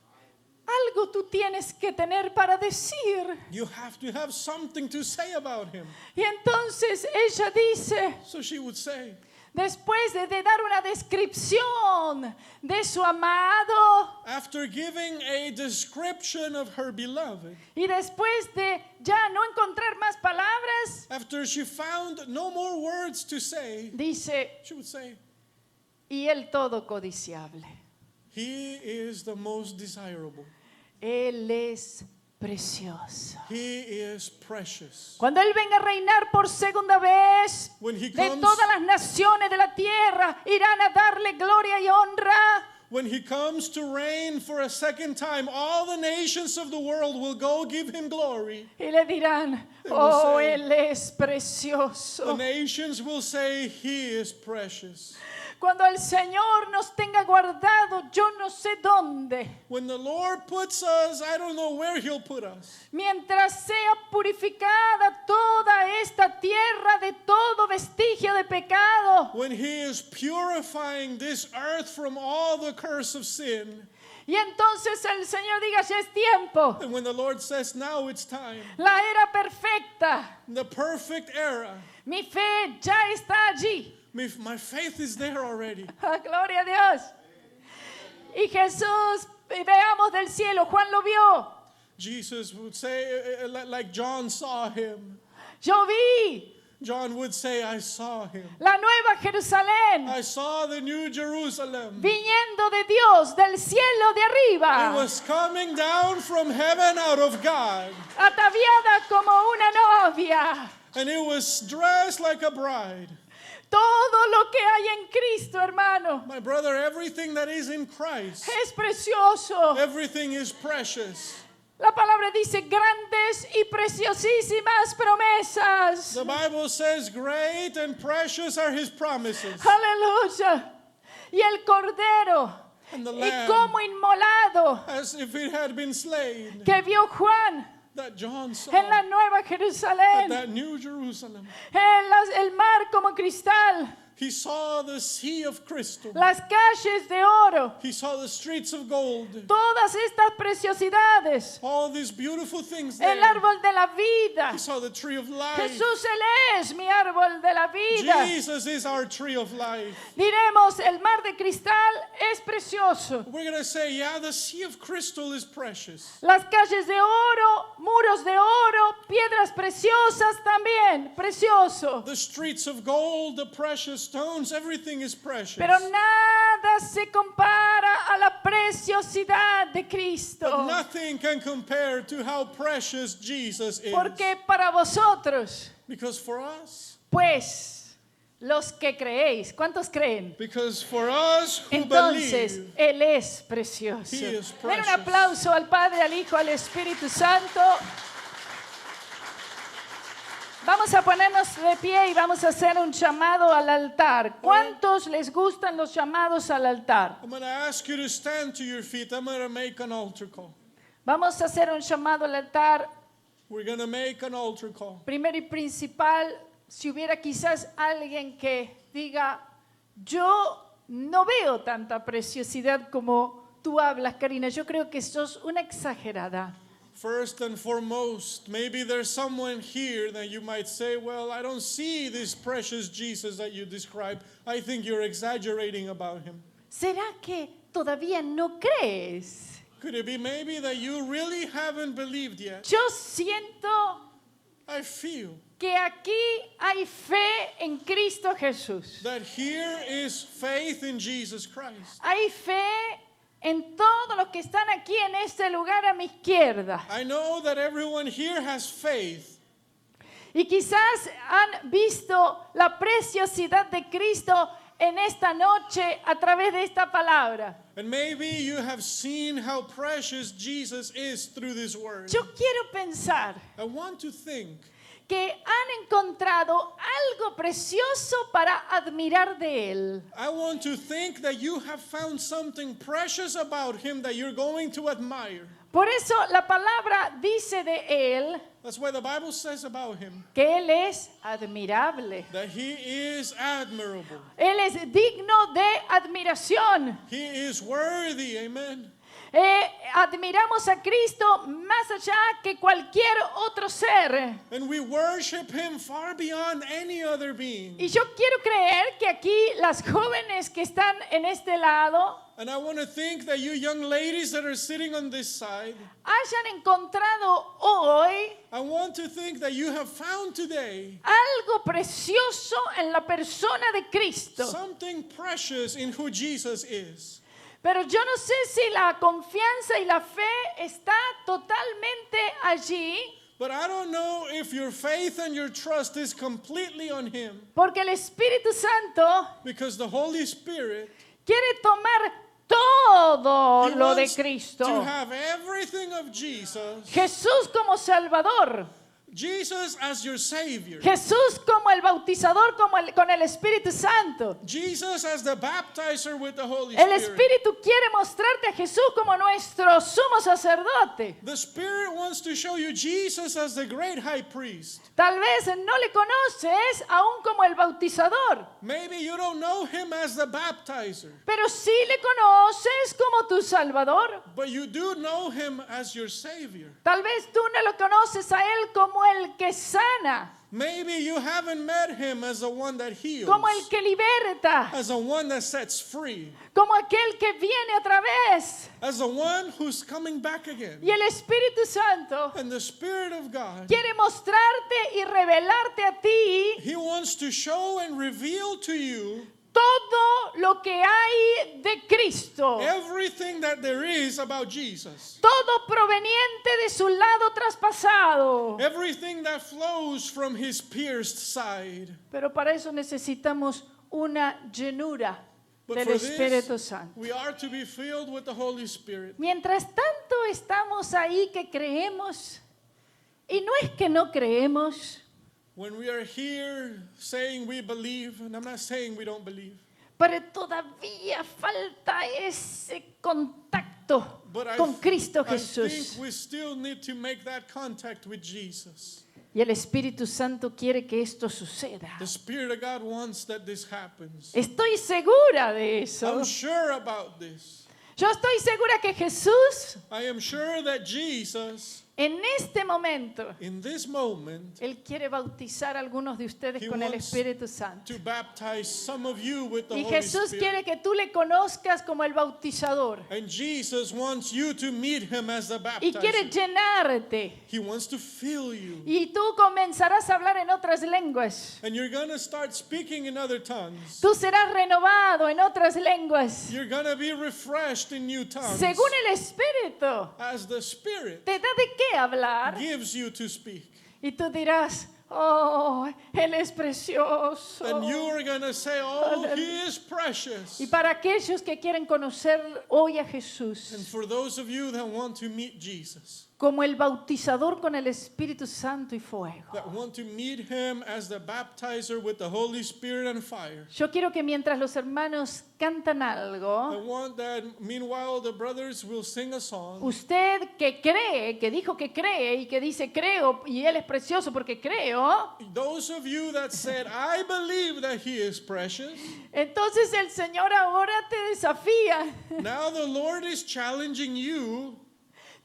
algo tú tienes que tener para decir.
you have to have something to say about him.
Y entonces ella dice,
So she would say,
después de dar una descripción de su amado,
after giving a description of her beloved,
y después de ya no encontrar más palabras,
after she found no more words to say,
dice,
she would say,
y el todo codiciable.
he is the most desirable.
Él es precioso.
He is precious.
Cuando Él venga a reinar por segunda vez,
When he
de
comes,
todas las naciones de la tierra irán a darle gloria y honra.
when he comes to reign for a second time, all the nations of the world will go give him glory.
Y le dirán,
They will
oh,
say,
Él es
The
precioso.
nations will say, he is precious.
Cuando el Señor nos tenga guardado, yo no sé dónde,
When the Lord puts us, I don't know where he'll put us.
mientras sea purificada toda esta tierra de todo vestigio de pecado,
When he is purifying this earth from all the curse of sin.
y entonces el Señor diga, ya es tiempo,
And when the Lord says, now it's time,
la era perfecta,
the perfect era,
mi fe ya está allí.
my faith is there already.
Ah, gloria a Dios. Y Jesús, y veamos del cielo, Juan lo vio.
Jesus would say, like John saw him.
Yo vi
John would say, I saw him.
la nueva Jerusalén
I saw the new Jerusalem.
viniendo de Dios, del cielo de
It
arriba,
was coming down from heaven out of God.
ataviada como una novia.
And it was dressed like a bride.
Todo lo que hay en Cristo, hermano,
My brother, everything that is in Christ,
es precioso.
everything is precious.
La palabra dice grandes y preciosísimas promesas.
The Bible says, great and precious are his promises.
Aleluya. Y el cordero,
And the
y
lamb,
como inmolado,
as if it had been slain,
que vio Juan
that John saw,
en la Nueva
at
Jerusalén,
that new Jerusalem.
el mar como cristal,
He saw the sea of crystal.
las calles de oro,
He saw the streets of gold.
todas estas preciosidades,
All these beautiful things
el
there.
árbol de la vida.
He saw the tree of life.
Jesús, Él es mi árbol de la vida.
Jesus is our tree of life.
Diremos, el mar de cristal es precioso.
We're going to say, yeah, the sea of crystal is precious.
Las calles de oro, muros de oro, piedras preciosas también, precioso.
The streets of gold, the precious stones, everything is precious.
Pero nada se compara a la preciosidad de
But
Cristo.
nothing can compare to how precious Jesus is.
Porque para vosotros,
Because for us,
pues, los que creéis, ¿cuántos creen?
because for us who
Entonces,
believe,
Él es precioso.
He is
Den un
precious.
aplauso al Padre, al Hijo, al Espíritu Santo. Vamos a ponernos de pie y vamos a hacer un llamado al altar. ¿Cuántos les gustan los llamados al altar?
I'm going to ask you to stand to your feet. I'm going to make an altar call.
Vamos a hacer un llamado al altar.
We're going to make an altar call.
Primero y principal, si hubiera quizás alguien que diga, yo no veo tanta preciosidad como tú hablas, Karina. Yo creo que sos una exagerada.
First and foremost, maybe there's someone here that you might say, well, I don't see this precious Jesus that you describe. I think you're exaggerating about him.
¿Será que todavía no crees?
Could it be maybe that you really haven't believed yet?
Yo siento
I feel
que aquí hay fe en Cristo Jesús.
that here is faith in Jesus Christ.
Hay fe en todos los que están aquí en este lugar a mi izquierda.
I know that everyone here has faith.
Y quizás han visto la preciosidad de Cristo en esta noche a través de esta palabra.
And maybe you have seen how precious Jesus is through this word.
Yo quiero pensar
I want to think
que han encontrado algo precioso para admirar de Él.
I want to think that you have found something precious about him that you're going to admire.
Por eso la palabra dice de Él
That's why the Bible says about him
que Él es admirable.
that he is admirable.
Él es digno de admiración.
He is worthy, amen.
Admiramos a Cristo más allá que cualquier otro ser.
And we worship him far beyond any other being.
Y yo quiero creer que aquí las jóvenes que están en este lado
And I want to think that you young ladies that are sitting on this side,
hayan encontrado hoy
I want to think that you have found today
algo precioso en la persona de Cristo.
something precious in who Jesus is.
Pero yo no sé si la confianza y la fe está totalmente allí,
But I don't know if your faith and your trust is completely on him,
porque el Espíritu Santo
because the Holy Spirit,
quiere tomar todo
he
lo de
wants
Cristo.
to have everything of Jesus.
Jesús como Salvador.
Jesus as your Savior.
Jesús como el bautizador con el Espíritu Santo.
Jesus as the baptizer with the Holy
El
Spirit.
Espíritu quiere mostrarte a Jesús como nuestro sumo sacerdote.
The Spirit wants to show you Jesus as the great high priest.
Tal vez no le conoces aún como el bautizador,
Maybe you don't know him as the baptizer,
pero sí le conoces como tu Salvador.
but you do know him as your Savior.
Tal vez tú no lo conoces a Él como el que sana,
Maybe you haven't met him as the one that heals,
como el que liberta,
as the one that sets free,
como aquel que viene otra vez.
as the one who's coming back again.
Y el Espíritu Santo
And the Spirit of God,
quiere mostrarte y revelarte a ti
he wants to show and reveal to you
todo lo que hay de Cristo,
everything that there is about Jesus.
todo proveniente de su lado traspasado.
Everything that flows from his pierced side.
Pero para eso necesitamos una llenura
But
del
for
Espíritu
this,
Santo.
we are to be filled with the Holy Spirit.
Mientras tanto estamos ahí que creemos, y no es que no creemos,
When we are here saying we believe, and I'm not saying we don't believe,
pero todavía falta ese contacto
but
con Cristo
I think
Jesús.
we still need to make that contact with Jesus.
Y el Espíritu Santo quiere que esto suceda.
The Spirit of God wants that this happens.
Estoy segura de eso.
I'm sure about this.
Yo estoy segura que Jesús,
I am sure that Jesus,
en este momento,
in this moment,
Él quiere bautizar a algunos de ustedes
He
con el
wants
Espíritu Santo.
to baptize some of you with the
Y
Holy
Jesús
Spirit.
quiere que tú le conozcas como el bautizador.
And Jesus wants you to meet him as the
Y quiere
baptizer.
llenarte.
He wants to fill you.
Y tú comenzarás a hablar en otras lenguas.
And you're going to start speaking in other tongues.
Tú serás renovado en otras lenguas.
You're going to be refreshed in new tongues.
Según el Espíritu,
As the Spirit
te da de qué hablar.
gives you to speak.
Y tú dirás, oh, Él es precioso.
And you are going to say, oh, he is precious.
Y para aquellos que quieren conocer hoy a
And
Jesús,
for those of you that want to meet Jesus,
como el bautizador con el Espíritu Santo y fuego.
that want to meet him as the baptizer with the Holy Spirit and fire.
Yo quiero que mientras los hermanos cantan
I
algo,
want that meanwhile the brothers will sing a song.
usted que cree, que dijo que cree y que dice creo y Él es precioso porque creo,
Those of you that said, I believe that he is precious,
entonces el Señor ahora te desafía.
now the Lord is challenging you.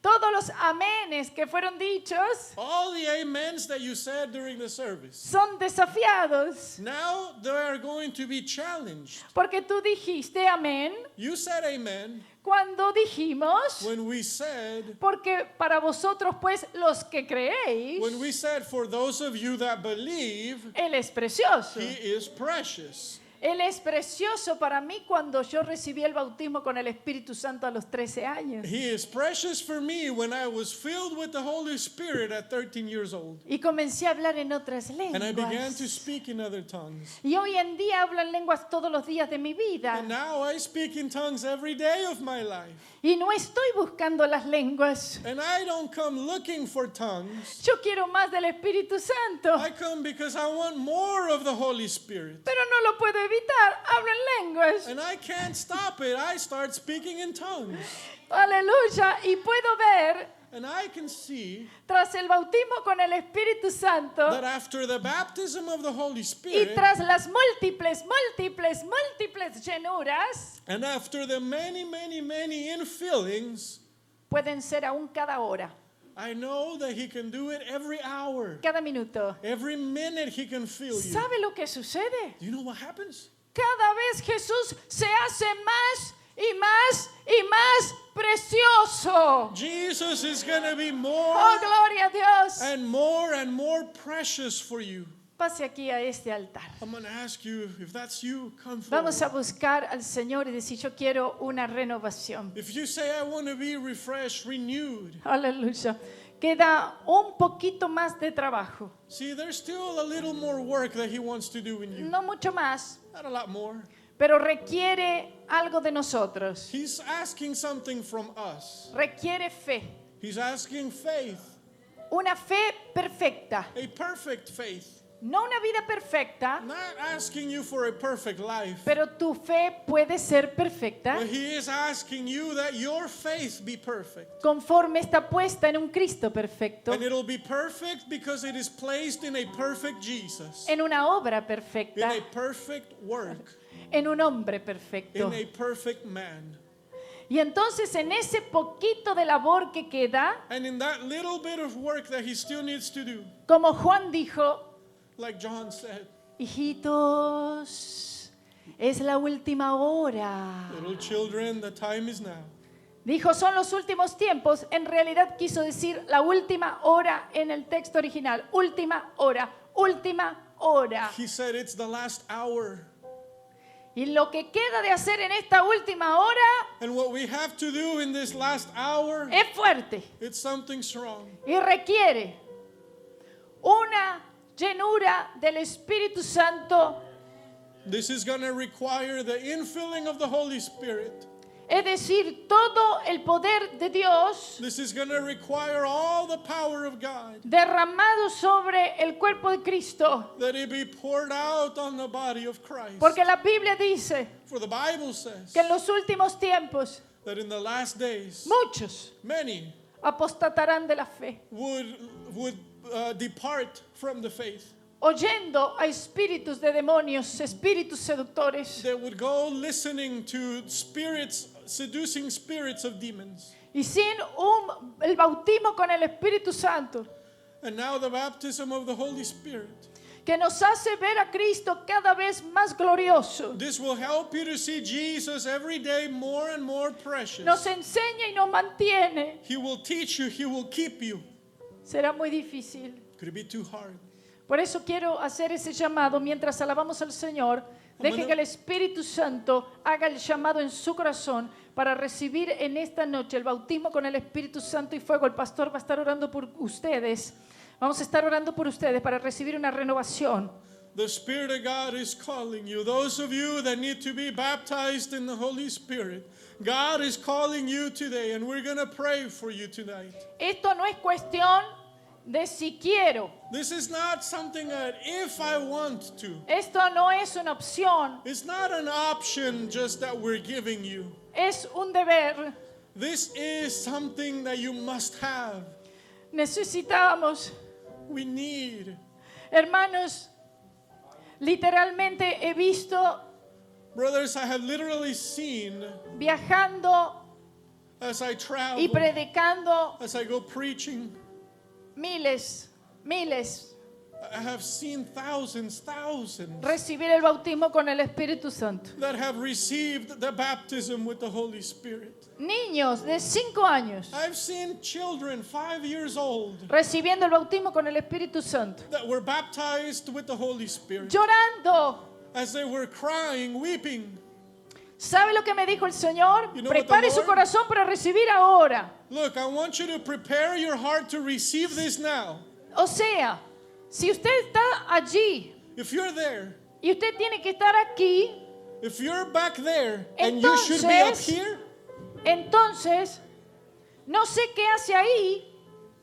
Todos los amenes que fueron dichos
All the amens that you said during the service,
son desafiados.
now they are going to be challenged.
Porque tú dijiste amén
You said amen
cuando dijimos,
when we said,
porque para vosotros pues los que creéis,
when we said for those of you that believe,
Él es precioso.
he is precious.
Él es precioso para mí cuando yo recibí el bautismo con el Espíritu Santo a los 13 años.
He is precious for me when I was filled with the Holy Spirit at 13 years old.
Y comencé a hablar en otras
And I began to
lenguas.
speak in other tongues.
Y hoy en día hablo en lenguas todos los días de mi vida.
And now I speak in tongues every day of my life.
Y no estoy buscando las lenguas.
And I don't come looking for tongues.
Yo quiero más del Espíritu Santo.
I come because I want more of the Holy Spirit.
Pero no lo puedo evitar. Hablo en lenguas.
And I can't stop it. I start speaking in tongues.
Aleluya. Y puedo ver,
And I can see
tras el bautismo con el Espíritu Santo
that after the baptism of the Holy
y
Spirit,
tras las múltiples llenuras,
and after the many infillings,
pueden ser aún cada hora,
I know that he can do it every hour.
cada minuto.
Every minute he can fill you.
¿Sabe lo que sucede?
Do you know what happens?
Cada vez Jesús se hace más y más y más precioso.
Jesus is going to be
Oh,
more
gloria a Dios.
and more precious for you.
Pase aquí a este altar.
I'm going to ask you, if that's you, come
Vamos a
forward.
buscar al Señor y decir, yo quiero una renovación.
If you say, I want to be refreshed, renewed.
Aleluya. Queda un poquito más de trabajo.
See, there's still a little more work that he wants to do in you.
No mucho más,
Not a lot more.
pero requiere algo de nosotros.
He's asking something from us.
Requiere fe.
He's asking faith,
Una fe perfecta.
a perfect faith.
No una vida perfecta,
Not asking you for a perfect life.
pero tu fe puede ser perfecta
But he is asking you that your faith be perfect.
conforme está puesta en un Cristo perfecto,
And it'll be perfect because it is placed in a perfect Jesus,
en una obra
in
perfecta,
a perfect work,
en un hombre perfecto.
in a perfect man.
Y entonces en ese poquito de labor que queda,
And in that little bit of work that he still needs to do,
como Juan dijo,
like John said,
hijitos, es la última hora.
little children, the time is now.
Dijo, son los últimos tiempos. En realidad quiso decir la última hora en el texto original. Última hora, última hora.
He said it's the last hour.
Y lo que queda de hacer en esta última hora
And what we have to do in this last hour,
es fuerte
it's something strong.
y requiere una llenura del Espíritu Santo,
This is going to require the infilling of the Holy Spirit.
es decir, todo el poder de Dios
This is going to require all the power of God,
derramado sobre el cuerpo de Cristo.
that it be poured out on the body of Christ.
Porque la Biblia dice
For the Bible says
que en los últimos tiempos
that in the last days,
muchos
many
apostatarán de la fe,
would depart from the faith.
oyendo a espíritus de demonios, espíritus seductores,
They would go listening to spirits, seducing spirits of demons.
y sin el bautismo con el Espíritu Santo,
And now the baptism of the Holy Spirit.
que nos hace ver a Cristo cada vez más glorioso,
This will help you to see Jesus every day more and more precious.
nos enseña y nos mantiene.
He will teach you, He will keep you.
Será muy difícil.
Could it be too hard?
Por eso quiero hacer ese llamado mientras alabamos al Señor. Deje que el Espíritu Santo haga el llamado en su corazón para recibir en esta noche el bautismo con el Espíritu Santo y fuego. El pastor va a estar orando por ustedes. Vamos a estar orando por ustedes para recibir una renovación.
The Spirit of God is calling you. Those of you that need to be baptized in the Holy Spirit, God is calling you today, and we're going to pray for you tonight.
Esto no es cuestión de si quiero.
This is not something that if I want to.
Esto no es una opción,
It's not an option just that we're giving you.
es un deber.
This is something that you must have.
Necesitamos,
We need.
hermanos, literalmente he visto
Brothers, I have literally seen
viajando
as I
y
travel,
predicando
as I go preaching,
miles
I have seen thousands
recibir el bautismo con el Espíritu Santo.
that have received the baptism with the Holy Spirit.
Niños de 5 años
I've seen children 5 years old
recibiendo el bautismo con el Espíritu Santo,
that were baptized with the Holy Spirit
llorando.
as they were crying, weeping.
¿Sabe lo que me dijo el Señor?
You know what the
Prepare su
Lord-
corazón para recibir ahora.
Look, I want you to prepare your heart to receive this now.
O sea, si usted está allí
If you're there,
y usted tiene que estar aquí,
if you're back there and you should be up
Entonces-
here,
entonces no sé qué hace ahí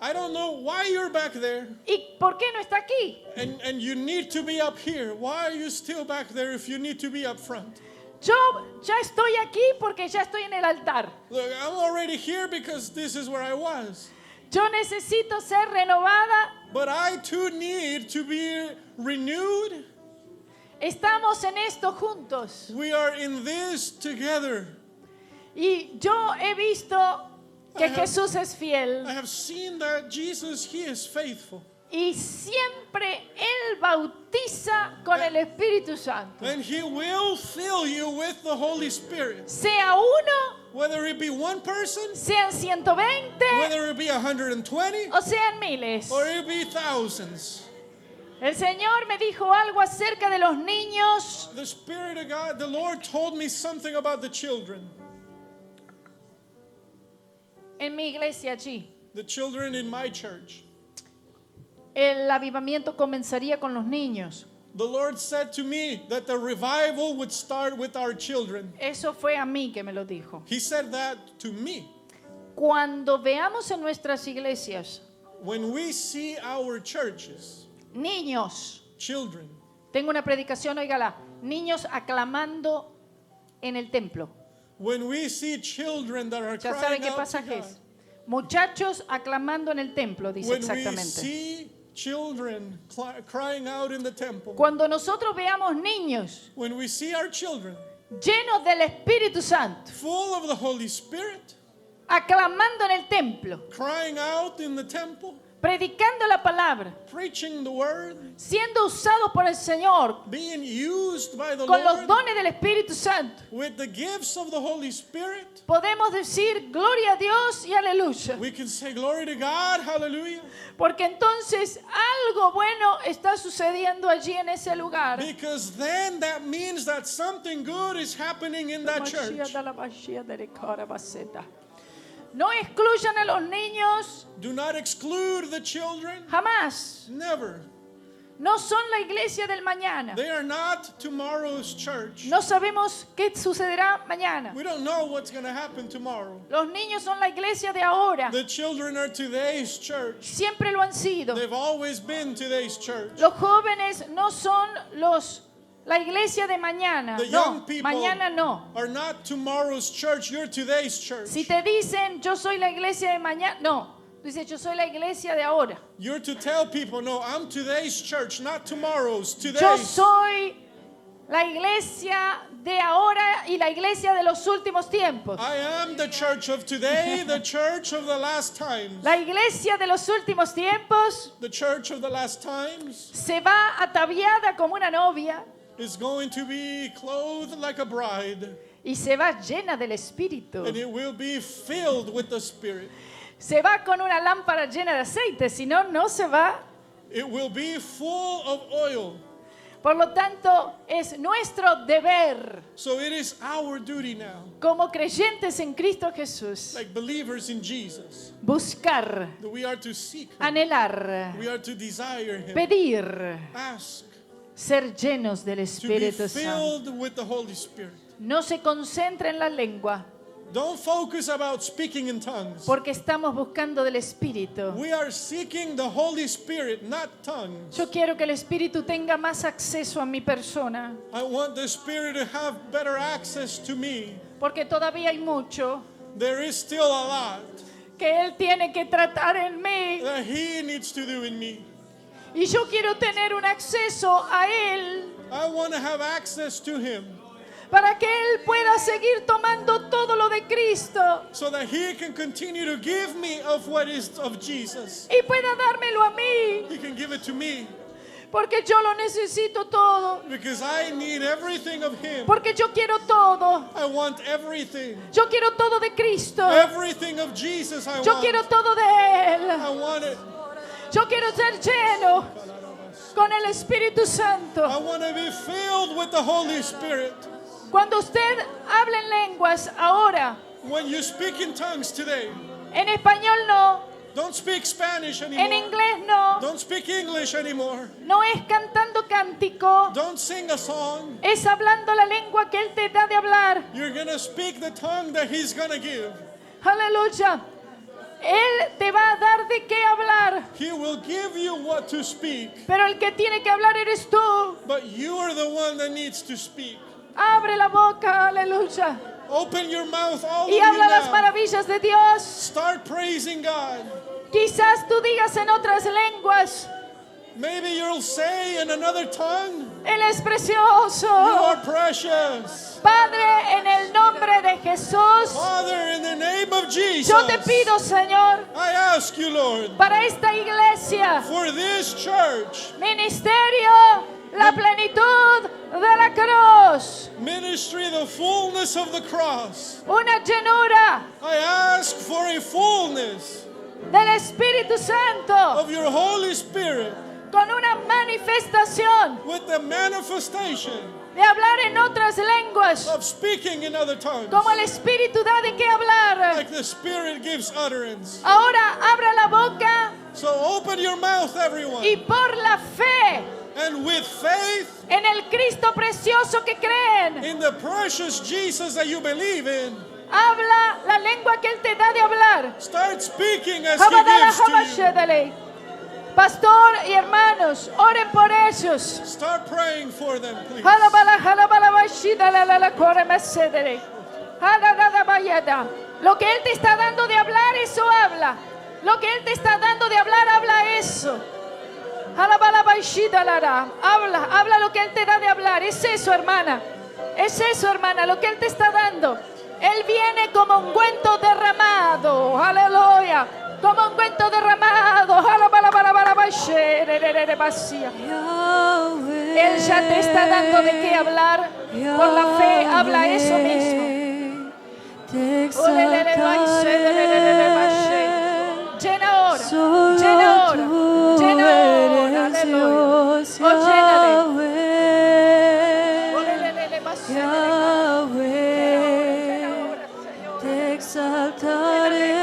I don't know why you're back there
y por qué no está aquí.
and you need to be up here. Why are you still back there if you need to be up front?
Yo ya estoy aquí porque ya estoy en el altar.
Look, I'm already here because this is where I was.
Yo necesito ser renovada.
But I too need to be renewed.
Estamos en esto juntos.
We are in this together.
Y yo he visto que
Ajá.
Jesús es fiel.
I have seen that Jesus, He is faithful.
Y siempre Él bautiza con el Espíritu Santo.
And He will fill you with the Holy Spirit.
Sea uno,
Whether it be one person,
sean 120
whether it be 120,
o sean miles.
or it be thousands.
El Señor me dijo algo acerca de los niños.
The Spirit of God, the Lord told me something about the children.
En mi iglesia allí.
The children in my church.
El avivamiento comenzaría con los niños.
The Lord said to me that the revival would start with our children.
Eso fue a mí que me lo dijo.
He said that to me.
Cuando veamos en nuestras iglesias
When we see our churches,
niños,
children,
tengo una predicación, óigala, niños aclamando en el templo.
when we see children that are
Ya saben
crying
qué
out to
pasaje
God,
es. Muchachos aclamando en el templo, dice
when we
exactamente.
see children crying out in the temple,
Cuando nosotros veamos niños
when we see our children
llenos del Espíritu Santo,
full of the Holy Spirit,
aclamando en el templo,
crying out in the temple,
predicando la palabra,
preaching the word,
siendo usados por el Señor
being used by the
con los
Lord
dones del Espíritu Santo,
with the gifts of the Holy Spirit,
podemos decir gloria a Dios y aleluya.
we can say glory to God, hallelujah,
Porque entonces algo bueno está sucediendo allí en ese lugar.
because then that means that something good is happening in that church.
No excluyan a los niños,
Do not exclude the children,
jamás.
never.
No son la iglesia del mañana.
They are not tomorrow's church.
No sabemos qué sucederá mañana.
We don't know what's going to happen tomorrow.
Los niños son la iglesia de ahora.
The children are today's church.
Siempre lo han sido.
They've always been today's church.
Los jóvenes no son la iglesia de mañana.
The
No,
young people
mañana no.
are not tomorrow's church. You're today's church.
Si te dicen yo soy la iglesia de mañana, no. Tú dices yo soy la iglesia de ahora.
You're to tell people, no, I'm today's church, not tomorrow's.
Yo
Today's.
soy la iglesia de ahora y la iglesia de los últimos tiempos.
I am the church of today, the church of the last times.
La iglesia de los últimos tiempos
The church of the last times
se va ataviada como una novia
is going to be clothed like a bride,
y se va llena del Espíritu.
and it will be filled with the Spirit.
Se va con una lámpara llena de aceite, si no, no se va.
It will be full of oil.
Por lo tanto, es nuestro deber
So it is our duty now,
como creyentes en Cristo Jesús,
like believers in Jesus,
buscar,
that we are to seek Him,
anhelar,
we are to desire Him,
pedir,
ask,
ser llenos del
to be
Espíritu Santo.
filled with the Holy Spirit.
No se concentre en la lengua,
Don't focus about speaking in tongues.
porque estamos buscando del Espíritu.
We are seeking the Holy Spirit, not tongues.
Yo quiero que el Espíritu tenga más acceso a mi persona,
I want the Spirit to have better access to me.
porque todavía hay mucho
There is still a lot
que Él tiene que tratar en mí.
that He needs to do in me.
Y yo quiero tener un acceso a Él
I want to have access to Him
para que Él pueda seguir tomando todo lo de Cristo
so that He can continue to give me of what is of Jesus.
y pueda dármelo a mí,
He can give it to me
porque yo lo necesito todo,
because I need everything of Him.
porque yo quiero todo.
I want everything.
Yo quiero todo de Cristo.
Everything of Jesus I
Yo
want.
quiero todo de Él.
I want it.
Yo quiero ser lleno con el Espíritu
I
Santo.
want to be filled with the Holy Spirit.
Cuando usted habla en lenguas ahora,
When you speak in tongues today,
en español no,
don't speak Spanish
en
anymore.
inglés no,
Don't speak English anymore.
no es cantando cántico,
Don't sing a song.
es hablando la lengua que Él te da de hablar.
You're going to speak the tongue that He's going to give.
Aleluya. Él te va a dar de qué hablar,
He will give you what to speak,
pero el que tiene que hablar eres tú.
but you are the one that needs to speak.
Abre la boca, aleluya,
Open your mouth all
y
of you
habla las
now.
maravillas de Dios.
Start praising God.
Quizás tú digas en otras lenguas,
Maybe you'll say in another tongue,
Él es
you
precioso.
are precious.
Padre, en el nombre de Jesús,
Father, in the name of Jesus,
yo te pido, Señor,
I ask you, Lord,
para esta iglesia,
for this church,
ministerio, la plenitud de la cruz,
ministry, the fullness of the cross.
una llenura
I ask for a fullness
del Espíritu Santo,
of your Holy Spirit
con una manifestación
with the manifestation
de hablar en otras lenguas,
of speaking in other tongues,
como el Espíritu da de qué hablar.
like the Spirit gives utterance.
Ahora abra la boca
So open your mouth, everyone,
y por la fe
and with faith
en el Cristo precioso que creen,
in the precious Jesus that you believe in,
habla la lengua que Él te da de hablar.
start speaking as He
Habadala,
gives to you.
habashedale. Pastor y hermanos, oren por ellos.
Start praying for them, please.
Halabala, halabala, bashidala, la, la, coremacedere. Hadadada, bayada. Lo que Él te está dando de hablar, eso habla. Lo que Él te está dando de hablar, habla eso. Halabala, bashidala. Habla lo que Él te da de hablar. Es eso, hermana. Es eso, hermana, lo que Él te está dando. Él viene como ungüento derramado. Aleluya. Como ungüento derramado. Halabala, balabala, basherere, vacía. Él ya te está dando de qué hablar. Por la fe, habla eso mismo. Olelele, basherere, bashe. Llena ahora. Llena ahora. Llena ahora. Aleluya. Oh, llénale. Olelele, basherere.
Te exaltaré.